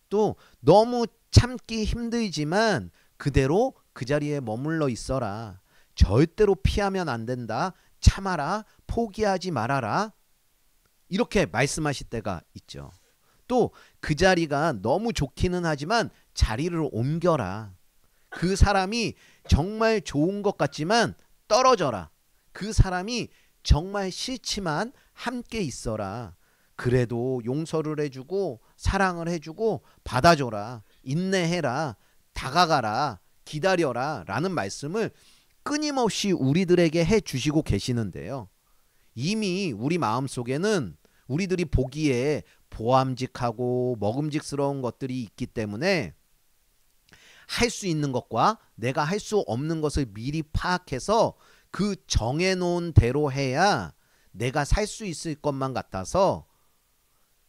또 너무 참기 힘들지만 그대로 그 자리에 머물러 있어라. 절대로 피하면 안 된다. 참아라. 포기하지 말아라. 이렇게 말씀하실 때가 있죠. 또 그 자리가 너무 좋기는 하지만 자리를 옮겨라. 그 사람이 정말 좋은 것 같지만 떨어져라. 그 사람이 정말 싫지만 함께 있어라. 그래도 용서를 해주고 사랑을 해주고 받아줘라. 인내해라. 다가가라. 기다려라. 라는 말씀을 끊임없이 우리들에게 해주시고 계시는데요. 이미 우리 마음속에는 우리들이 보기에 보암직하고 먹음직스러운 것들이 있기 때문에 할 수 있는 것과 내가 할 수 없는 것을 미리 파악해서 그 정해놓은 대로 해야 내가 살 수 있을 것만 같아서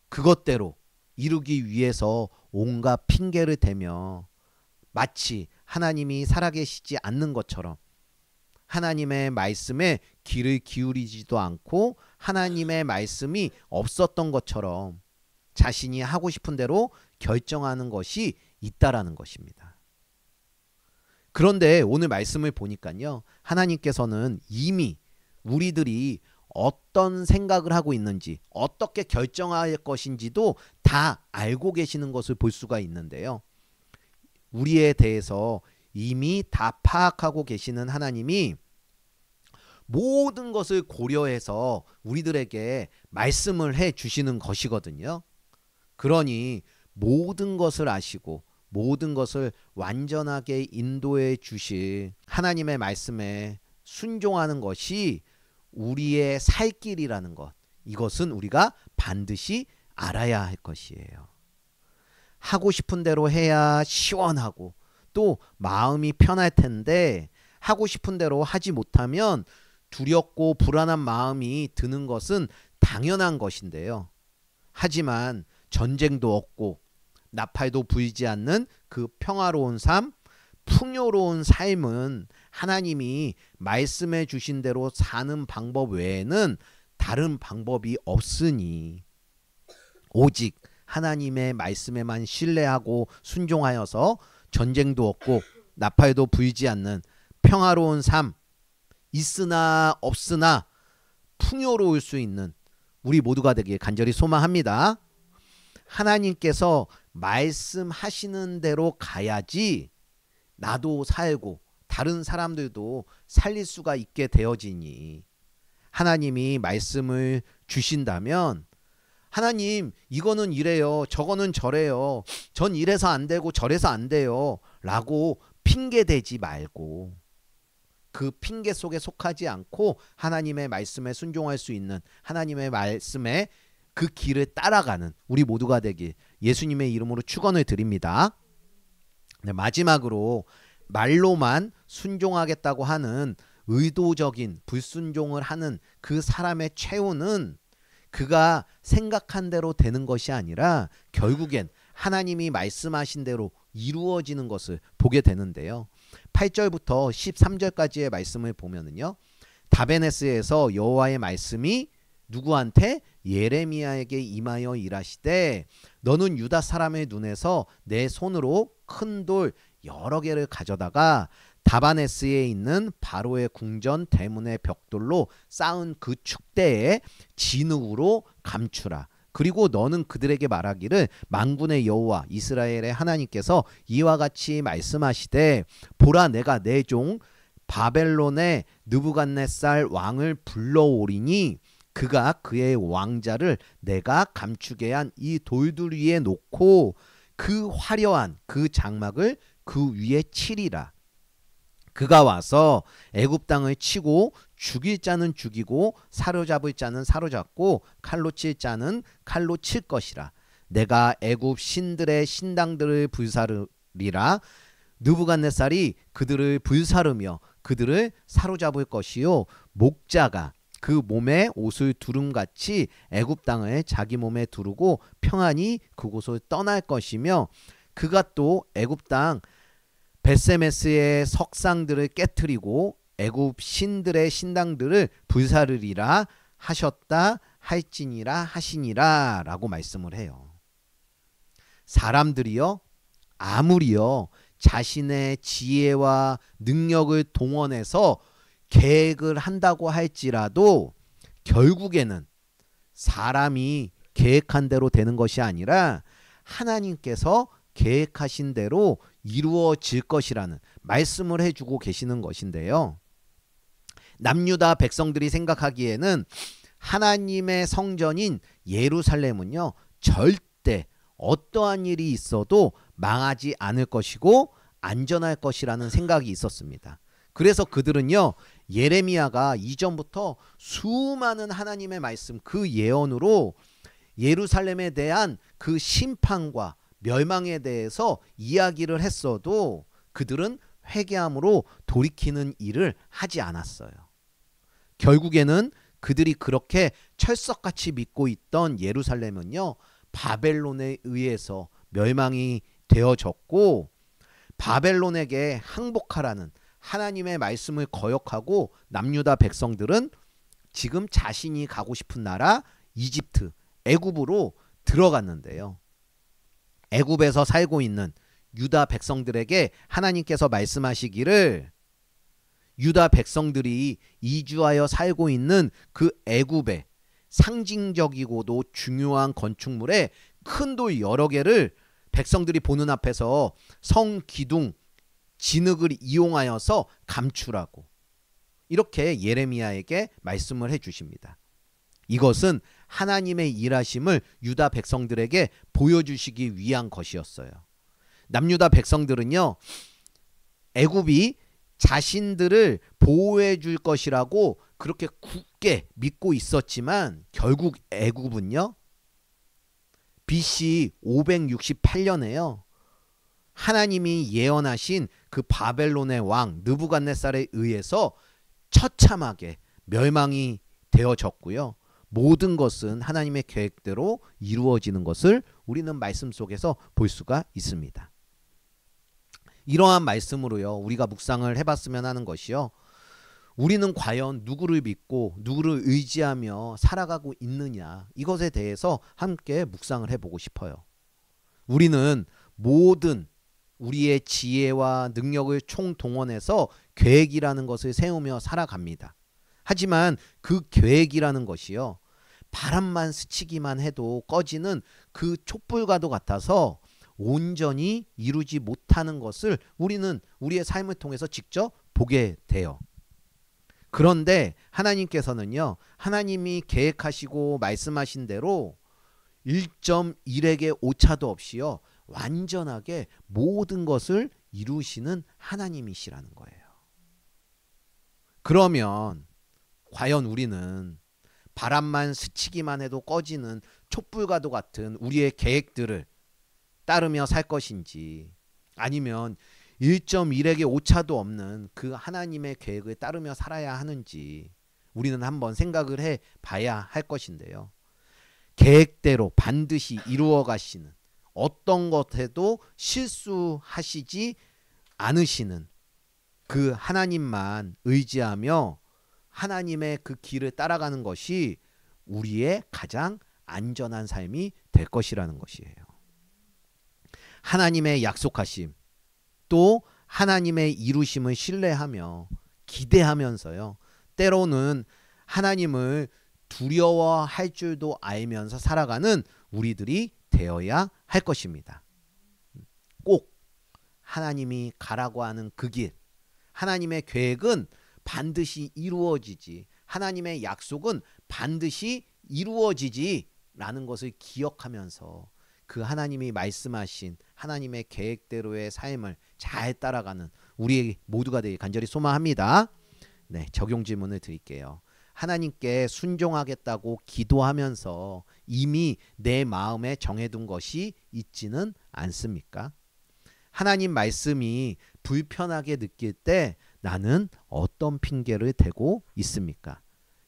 그것대로 이루기 위해서 온갖 핑계를 대며 마치 하나님이 살아계시지 않는 것처럼 하나님의 말씀에 귀를 기울이지도 않고 하나님의 말씀이 없었던 것처럼 자신이 하고 싶은 대로 결정하는 것이 있다라는 것입니다. 그런데 오늘 말씀을 보니까요, 하나님께서는 이미 우리들이 어떤 생각을 하고 있는지 어떻게 결정할 것인지도 다 알고 계시는 것을 볼 수가 있는데요. 우리에 대해서 이미 다 파악하고 계시는 하나님이 모든 것을 고려해서 우리들에게 말씀을 해 주시는 것이거든요. 그러니 모든 것을 아시고 모든 것을 완전하게 인도해 주실 하나님의 말씀에 순종하는 것이 우리의 살 길이라는 것, 이것은 우리가 반드시 알아야 할 것이에요. 하고 싶은 대로 해야 시원하고 또 마음이 편할 텐데 하고 싶은 대로 하지 못하면 두렵고 불안한 마음이 드는 것은 당연한 것인데요. 하지만 전쟁도 없고 나팔도 불지 않는 그 평화로운 삶, 풍요로운 삶은 하나님이 말씀해 주신 대로 사는 방법 외에는 다른 방법이 없으니 오직 하나님의 말씀에만 신뢰하고 순종하여서 전쟁도 없고 나팔도 불지 않는 평화로운 삶, 있으나 없으나 풍요로울 수 있는 우리 모두가 되길 간절히 소망합니다. 하나님께서 말씀하시는 대로 가야지 나도 살고 다른 사람들도 살릴 수가 있게 되어지니, 하나님이 말씀을 주신다면 하나님 이거는 이래요, 저거는 저래요, 전 이래서 안 되고 저래서 안 돼요 라고 핑계대지 말고 그 핑계 속에 속하지 않고 하나님의 말씀에 순종할 수 있는, 하나님의 말씀에 그 길을 따라가는 우리 모두가 되길 예수님의 이름으로 축원을 드립니다. 네, 마지막으로 말로만 순종하겠다고 하는 의도적인 불순종을 하는 그 사람의 최후는 그가 생각한 대로 되는 것이 아니라 결국엔 하나님이 말씀하신 대로 이루어지는 것을 보게 되는데요. 8절부터 13절까지의 말씀을 보면은요. 다베네스에서 여호와의 말씀이 누구한테? 예레미야에게 임하여 일하시되 너는 유다 사람의 눈에서 내 손으로 큰 돌 여러 개를 가져다가 다바네스에 있는 바로의 궁전 대문의 벽돌로 쌓은 그 축대에 진흙으로 감추라. 그리고 너는 그들에게 말하기를 만군의 여호와 이스라엘의 하나님께서 이와 같이 말씀하시되 보라 내가 내 종 바벨론의 느부갓네살 왕을 불러오리니 그가 그의 왕자를 내가 감추게 한 이 돌들 위에 놓고 그 화려한 그 장막을 그 위에 치리라. 그가 와서 애굽 땅을 치고 죽일 자는 죽이고 사로잡을 자는 사로잡고 칼로 칠 자는 칼로 칠 것이라. 내가 애굽 신들의 신당들을 불사르리라. 느부갓네살이 그들을 불사르며 그들을 사로잡을 것이요 목자가 그 몸에 옷을 두름같이 애굽 땅을 자기 몸에 두르고 평안히 그곳을 떠날 것이며 그가 또 애굽 땅 벳세메스의 석상들을 깨트리고 애굽 신들의 신당들을 불사르리라 하셨다 할지니라 하시니라 라고 말씀을 해요. 사람들이요 아무리요 자신의 지혜와 능력을 동원해서 계획을 한다고 할지라도 결국에는 사람이 계획한 대로 되는 것이 아니라 하나님께서 계획하신 대로 이루어질 것이라는 말씀을 해주고 계시는 것인데요. 남유다 백성들이 생각하기에는 하나님의 성전인 예루살렘은요 절대 어떠한 일이 있어도 망하지 않을 것이고 안전할 것이라는 생각이 있었습니다. 그래서 그들은요 예레미야가 이전부터 수많은 하나님의 말씀 그 예언으로 예루살렘에 대한 그 심판과 멸망에 대해서 이야기를 했어도 그들은 회개함으로 돌이키는 일을 하지 않았어요. 결국에는 그들이 그렇게 철석같이 믿고 있던 예루살렘은요 바벨론에 의해서 멸망이 되어졌고 바벨론에게 항복하라는 하나님의 말씀을 거역하고 남유다 백성들은 지금 자신이 가고 싶은 나라 이집트 애굽으로 들어갔는데요. 애굽에서 살고 있는 유다 백성들에게 하나님께서 말씀하시기를 유다 백성들이 이주하여 살고 있는 그 애굽의 상징적이고도 중요한 건축물에 큰 돌 여러 개를 백성들이 보는 앞에서 성 기둥 진흙을 이용하여서 감추라고 이렇게 예레미야에게 말씀을 해주십니다. 이것은 하나님의 일하심을 유다 백성들에게 보여주시기 위한 것이었어요. 남유다 백성들은요 애굽이 자신들을 보호해 줄 것이라고 그렇게 굳게 믿고 있었지만 결국 애굽은요 BC 568년에요 하나님이 예언하신 그 바벨론의 왕 느부갓네살에 의해서 처참하게 멸망이 되어졌고요. 모든 것은 하나님의 계획대로 이루어지는 것을 우리는 말씀 속에서 볼 수가 있습니다. 이러한 말씀으로요. 우리가 묵상을 해봤으면 하는 것이요. 우리는 과연 누구를 믿고 누구를 의지하며 살아가고 있느냐 이것에 대해서 함께 묵상을 해보고 싶어요. 우리는 모든 우리의 지혜와 능력을 총동원해서 계획이라는 것을 세우며 살아갑니다. 하지만 그 계획이라는 것이요. 바람만 스치기만 해도 꺼지는 그 촛불과도 같아서 온전히 이루지 못하는 것을 우리는 우리의 삶을 통해서 직접 보게 돼요. 그런데 하나님께서는요. 하나님이 계획하시고 말씀하신 대로 1.1액의 오차도 없이요. 완전하게 모든 것을 이루시는 하나님이시라는 거예요. 그러면 과연 우리는 바람만 스치기만 해도 꺼지는 촛불과도 같은 우리의 계획들을 따르며 살 것인지 아니면 1.1액의 오차도 없는 그 하나님의 계획을 따르며 살아야 하는지 우리는 한번 생각을 해 봐야 할 것인데요. 계획대로 반드시 이루어 가시는, 어떤 것에도 실수하시지 않으시는 그 하나님만 의지하며 하나님의 그 길을 따라가는 것이 우리의 가장 안전한 삶이 될 것이라는 것이에요. 하나님의 약속하심, 또 하나님의 이루심을 신뢰하며 기대하면서요, 때로는 하나님을 두려워할 줄도 알면서 살아가는 우리들이 되어야 할 것입니다. 꼭 하나님이 가라고 하는 그 길, 하나님의 계획은 반드시 이루어지지, 하나님의 약속은 반드시 이루어지지 라는 것을 기억하면서 그 하나님이 말씀하신 하나님의 계획대로의 삶을 잘 따라가는 우리 모두가 되길 간절히 소망합니다. 네, 적용 질문을 드릴게요. 하나님께 순종하겠다고 기도하면서 이미 내 마음에 정해둔 것이 있지는 않습니까? 하나님 말씀이 불편하게 느낄 때 나는 어떤 핑계를 대고 있습니까?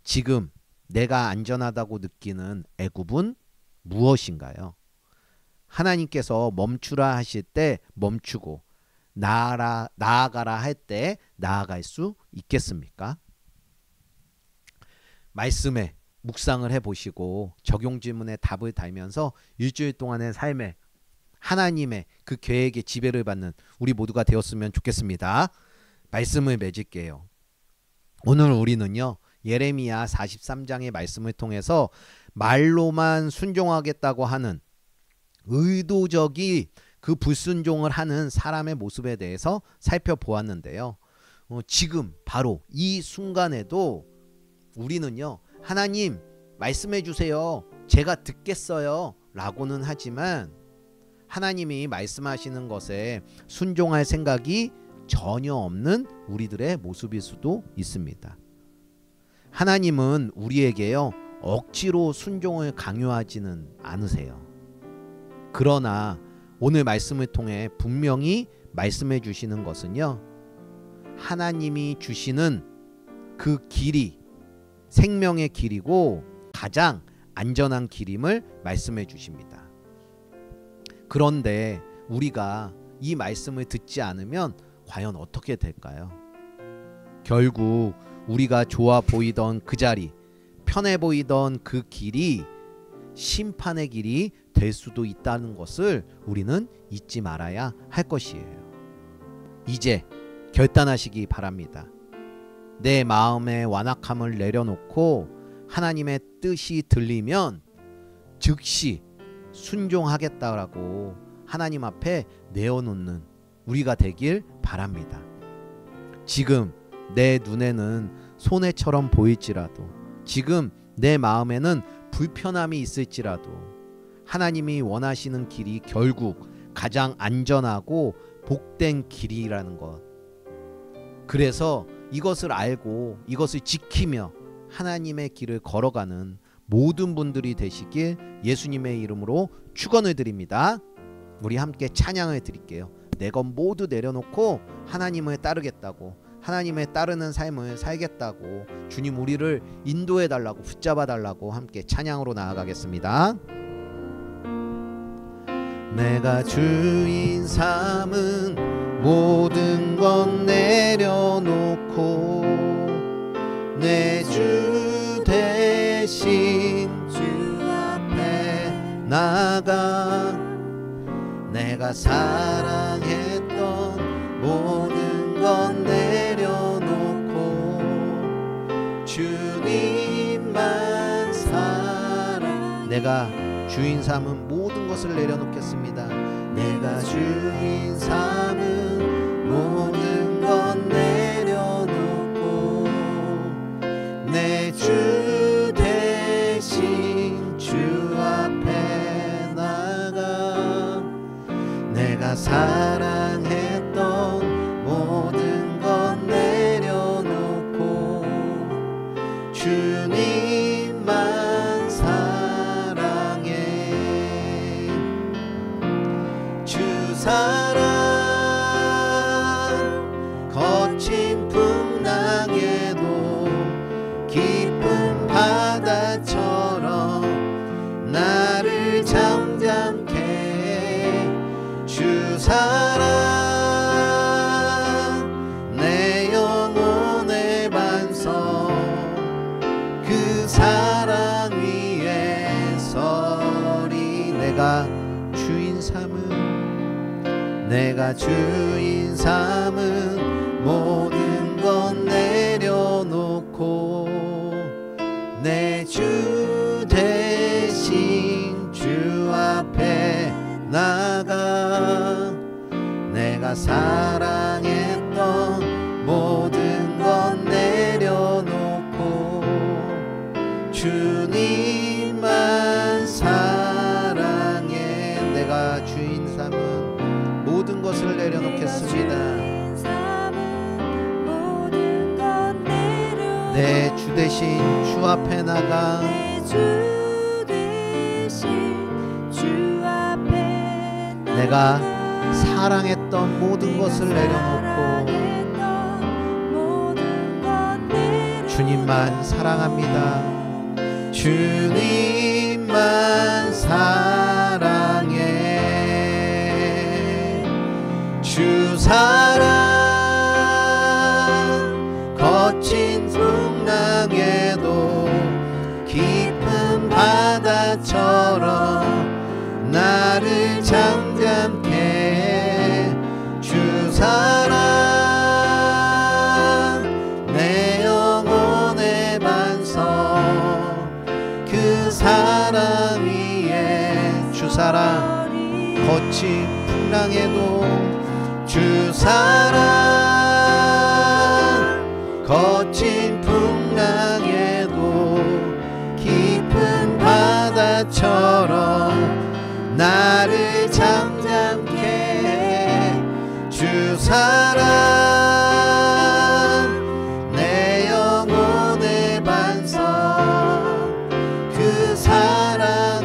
지금 내가 안전하다고 느끼는 애굽은 무엇인가요? 하나님께서 멈추라 하실 때 멈추고 나아가라 할 때 나아갈 수 있겠습니까? 말씀에 묵상을 해보시고 적용 질문에 답을 달면서 일주일 동안의 삶에 하나님의 그 계획의 지배를 받는 우리 모두가 되었으면 좋겠습니다. 말씀을 맺을게요. 오늘 우리는요, 예레미야 43장의 말씀을 통해서 말로만 순종하겠다고 하는 의도적인 그 불순종을 하는 사람의 모습에 대해서 살펴보았는데요. 지금 바로 이 순간에도 우리는요, 하나님 말씀해 주세요, 제가 듣겠어요 라고는 하지만 하나님이 말씀하시는 것에 순종할 생각이 전혀 없는 우리들의 모습일 수도 있습니다. 하나님은 우리에게요, 억지로 순종을 강요하지는 않으세요. 그러나 오늘 말씀을 통해 분명히 말씀해 주시는 것은요, 하나님이 주시는 그 길이 생명의 길이고 가장 안전한 길임을 말씀해 주십니다. 그런데 우리가 이 말씀을 듣지 않으면 과연 어떻게 될까요? 결국 우리가 좋아 보이던 그 자리, 편해 보이던 그 길이 심판의 길이 될 수도 있다는 것을 우리는 잊지 말아야 할 것이에요. 이제 결단하시기 바랍니다. 내 마음의 완악함을 내려놓고 하나님의 뜻이 들리면 즉시 순종하겠다라고 하나님 앞에 내어놓는 우리가 되길 바랍니다. 지금 내 눈에는 손해처럼 보일지라도, 지금 내 마음에는 불편함이 있을지라도 하나님이 원하시는 길이 결국 가장 안전하고 복된 길이라는 것, 그래서 이것을 알고 이것을 지키며 하나님의 길을 걸어가는 모든 분들이 되시길 예수님의 이름으로 축원을 드립니다. 우리 함께 찬양을 드릴게요. 내 것 모두 내려놓고 하나님을 따르겠다고, 하나님을 따르는 삶을 살겠다고 주님 우리를 인도해 달라고, 붙잡아 달라고 함께 찬양으로 나아가겠습니다. 내가 주인 삼은 모든 것 내려놓고 내 주 대신 주 앞에 나가, 내가 사랑했던 모든 것 내려놓고 주님만 사랑, 내가 주인 삼은 모든 것을 내려놓겠습니다. 내가 주인 삼은 모든 것 내려놓고 내 주 대신 주 앞에 나가, 내가 사랑했던 모든 것 내려놓고 주님만 사랑해. 주 사랑 거친 풍랑에도 깊은 바다처럼 내가 주인 삼은 모든 건 내려놓고 내 주 대신 주 앞에 나가 내가 사랑했던 모든 건 내려놓고 주님만 사랑해 내가 주인 삼은 모든 것을 내려놓겠습니다. 내 주 대신 주 앞에 나가 내가 사랑했던 모든 것을 내려놓고 주님만 사랑합니다. 주님만 사랑해 주 사랑 거친 풍랑에도 깊은 바다처럼 나를 잠잠케 해 주 사랑 내 영혼의 반석 그 사랑 위에 주 사랑 거친 풍랑에도 주 사랑 거친 풍랑에도 깊은 바다처럼 나를 잠잠케 해 주 사랑 내 영혼의 반석 그 사랑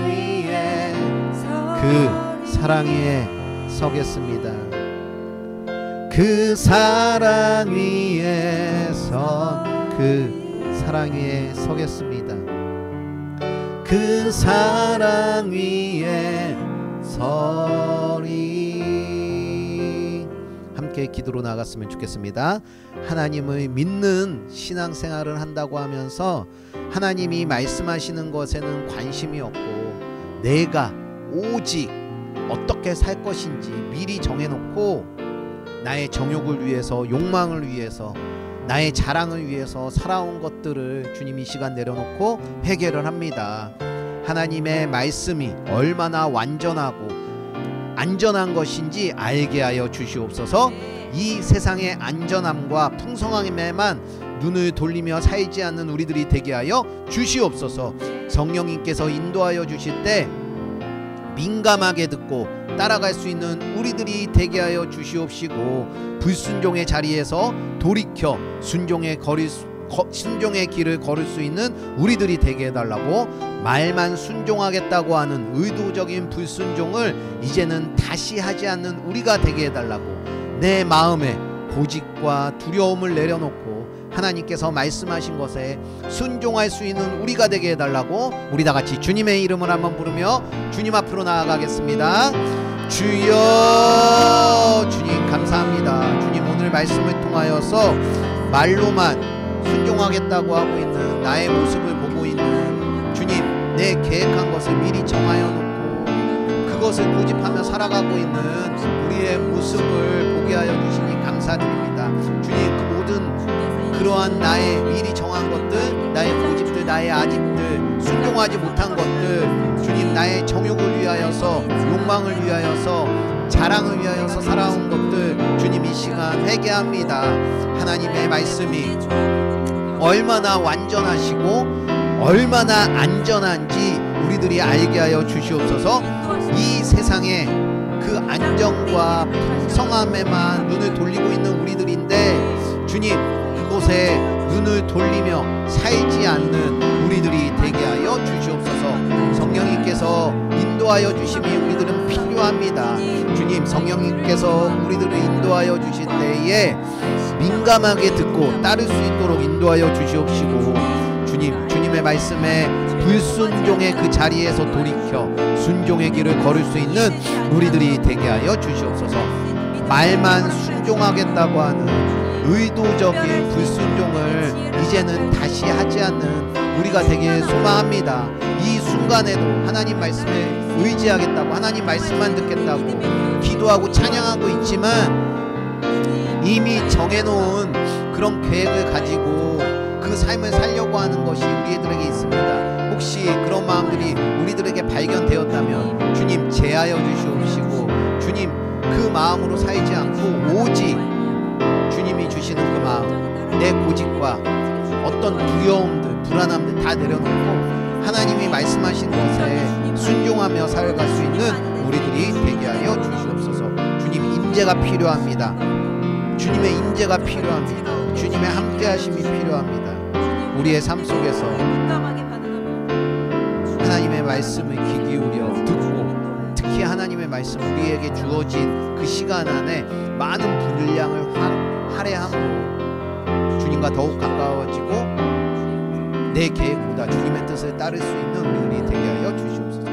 위에 서겠습니다. 그 사랑 위에 서겠습니다. 그 사랑 위에 서리. 함께 기도로 나갔으면 좋겠습니다. 하나님을 믿는 신앙생활을 한다고 하면서 하나님이 말씀하시는 것에는 관심이 없고 내가 오직 어떻게 살 것인지 미리 정해놓고 나의 정욕을 위해서 욕망을 위해서 나의 자랑을 위해서 살아온 것들을 주님이 시간 내려놓고 회개를 합니다. 하나님의 말씀이 얼마나 완전하고 안전한 것인지 알게 하여 주시옵소서. 이 세상의 안전함과 풍성함에만 눈을 돌리며 살지 않는 우리들이 되게 하여 주시옵소서. 성령님께서 인도하여 주실 때 민감하게 듣고 따라갈 수 있는 우리들이 되게 하여 주시옵시고 불순종의 자리에서 돌이켜 순종의 길을 걸을 수 있는 우리들이 되게 해달라고 말만 순종하겠다고 하는 의도적인 불순종을 이제는 다시 하지 않는 우리가 되게 해달라고 내 마음에 고집과 두려움을 내려놓고 하나님께서 말씀하신 것에 순종할 수 있는 우리가 되게 해달라고 우리 다같이 주님의 이름을 한번 부르며 주님 앞으로 나아가겠습니다. 주여 주님 감사합니다. 주님 오늘 말씀을 통하여서 말로만 순종하겠다고 하고 있는 나의 모습을 보고 있는 주님 내 계획한 것을 미리 정하여 놓고 그것을 고집하며 살아가고 있는 우리의 모습을 보게 하여 주시니 감사드립니다. 주님 그 모든 그러한 나의 미리 정한 것들 나의 고집들 나의 아집들 순종하지 못한 것들 주님 나의 정욕을 위하여서 욕망을 위하여서 자랑을 위하여서 살아온 것들 주님 이 시간 회개합니다. 하나님의 말씀이 얼마나 완전하시고 얼마나 안전한지 우리들이 알게 하여 주시옵소서. 이 세상에 그 안정과 풍성함에만 눈을 돌리고 있는 우리들인데 주님 그곳에 눈을 돌리며 살지 않는 우리들이 되게 하여 주시옵소서. 성령님께서 인도하여 주심이 우리들은 필요합니다. 주님 성령님께서 우리들을 인도하여 주실 때에 민감하게 듣고 따를 수 있도록 인도하여 주시옵시고 주님의 말씀에 불순종의 그 자리에서 돌이켜 순종의 길을 걸을 수 있는 우리들이 되게 하여 주시옵소서. 말만 순종하겠다고 하는 의도적인 불순종을 이제는 다시 하지 않는 우리가 되길 소망합니다. 이 순간에도 하나님 말씀에 의지하겠다고 하나님 말씀만 듣겠다고 기도하고 찬양하고 있지만 이미 정해놓은 그런 계획을 가지고 그 삶을 살려고 하는 것이 우리들에게 있습니다. 혹시 그런 마음들이 우리들에게 발견되었다면 주님 제하여 주시옵시고, 주님 그 마음으로 살지 않고 오직 주님이 주시는 그 마음, 내 고집과 어떤 두려움들, 불안함들 다 내려놓고 하나님이 말씀하신 것에 순종하며 살아갈 수 있는 우리들이 되게 하여 주시옵소서. 주님 임재가 필요합니다. 주님의 임재가 필요합니다. 주님의 함께하심이 필요합니다. 우리의 삶 속에서 하나님의 말씀을 귀 기울여 듣고, 특히 하나님의 말씀 우리에게 주어진 그 시간 안에 많은 분량을 할애함으로 주님과 더욱 가까워지고 내 계획보다 주님의 뜻을 따를 수 있는 우리 되게 하여 주시옵소서.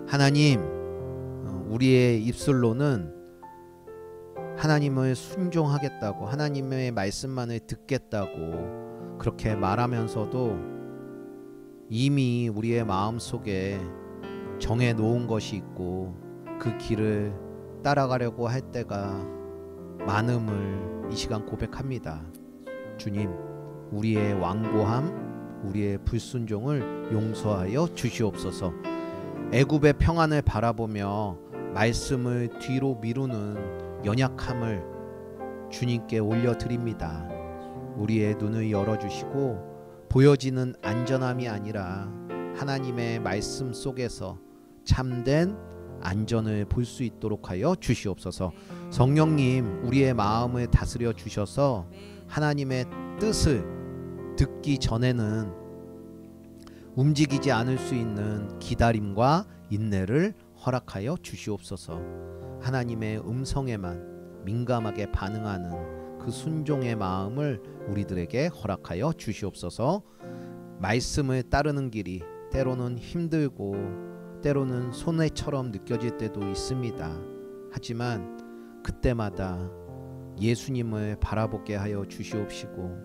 하나님, 우리의 입술로는 하나님을 순종하겠다고, 하나님의 말씀만을 듣겠다고 그렇게 말하면서도 이미 우리의 마음속에 정해 놓은 것이 있고 그 길을 따라가려고 할 때가 많음을 이 시간 고백합니다. 주님, 우리의 완고함, 우리의 불순종을 용서하여 주시옵소서. 애굽의 평안을 바라보며 말씀을 뒤로 미루는 연약함을 주님께 올려드립니다. 우리의 눈을 열어주시고 보여지는 안전함이 아니라 하나님의 말씀 속에서 참된 안전을 볼 수 있도록 하여 주시옵소서. 성령님, 우리의 마음을 다스려 주셔서 하나님의 뜻을 듣기 전에는 움직이지 않을 수 있는 기다림과 인내를 허락하여 주시옵소서. 하나님의 음성에만 민감하게 반응하는 그 순종의 마음을 우리들에게 허락하여 주시옵소서. 말씀을 따르는 길이 때로는 힘들고 때로는 손해처럼 느껴질 때도 있습니다. 하지만 그때마다 예수님을 바라보게 하여 주시옵시고,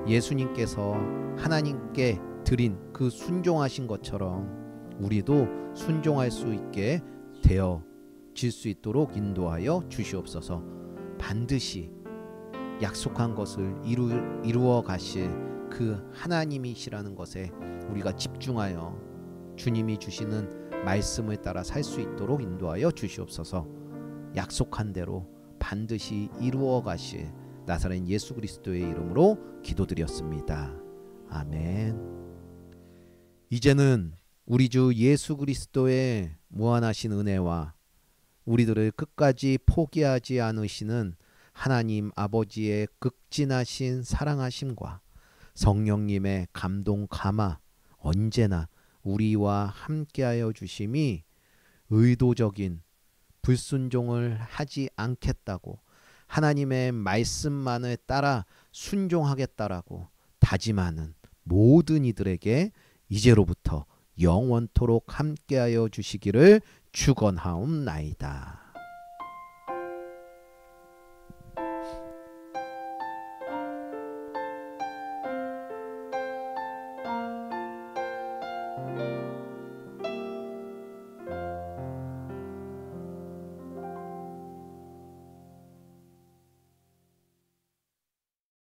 예수님께서 하나님께 드린 그 순종하신 것처럼 우리도 순종할 수 있게 되어질 수 있도록 인도하여 주시옵소서. 반드시 약속한 것을 이루어 가실 그 하나님이시라는 것에 우리가 집중하여 주님이 주시는 말씀을 따라 살 수 있도록 인도하여 주시옵소서. 약속한 대로 반드시 이루어 가실 나사렛 예수 그리스도의 이름으로 기도드렸습니다. 아멘. 이제는 우리 주 예수 그리스도의 무한하신 은혜와 우리들을 끝까지 포기하지 않으시는 하나님 아버지의 극진하신 사랑하심과 성령님의 감동 감화 언제나 우리와 함께하여 주심이 의도적인 불순종을 하지 않겠다고, 하나님의 말씀만을 따라 순종하겠다라고 다짐하는 모든 이들에게 이제로부터 영원토록 함께하여 주시기를 축원하옵나이다.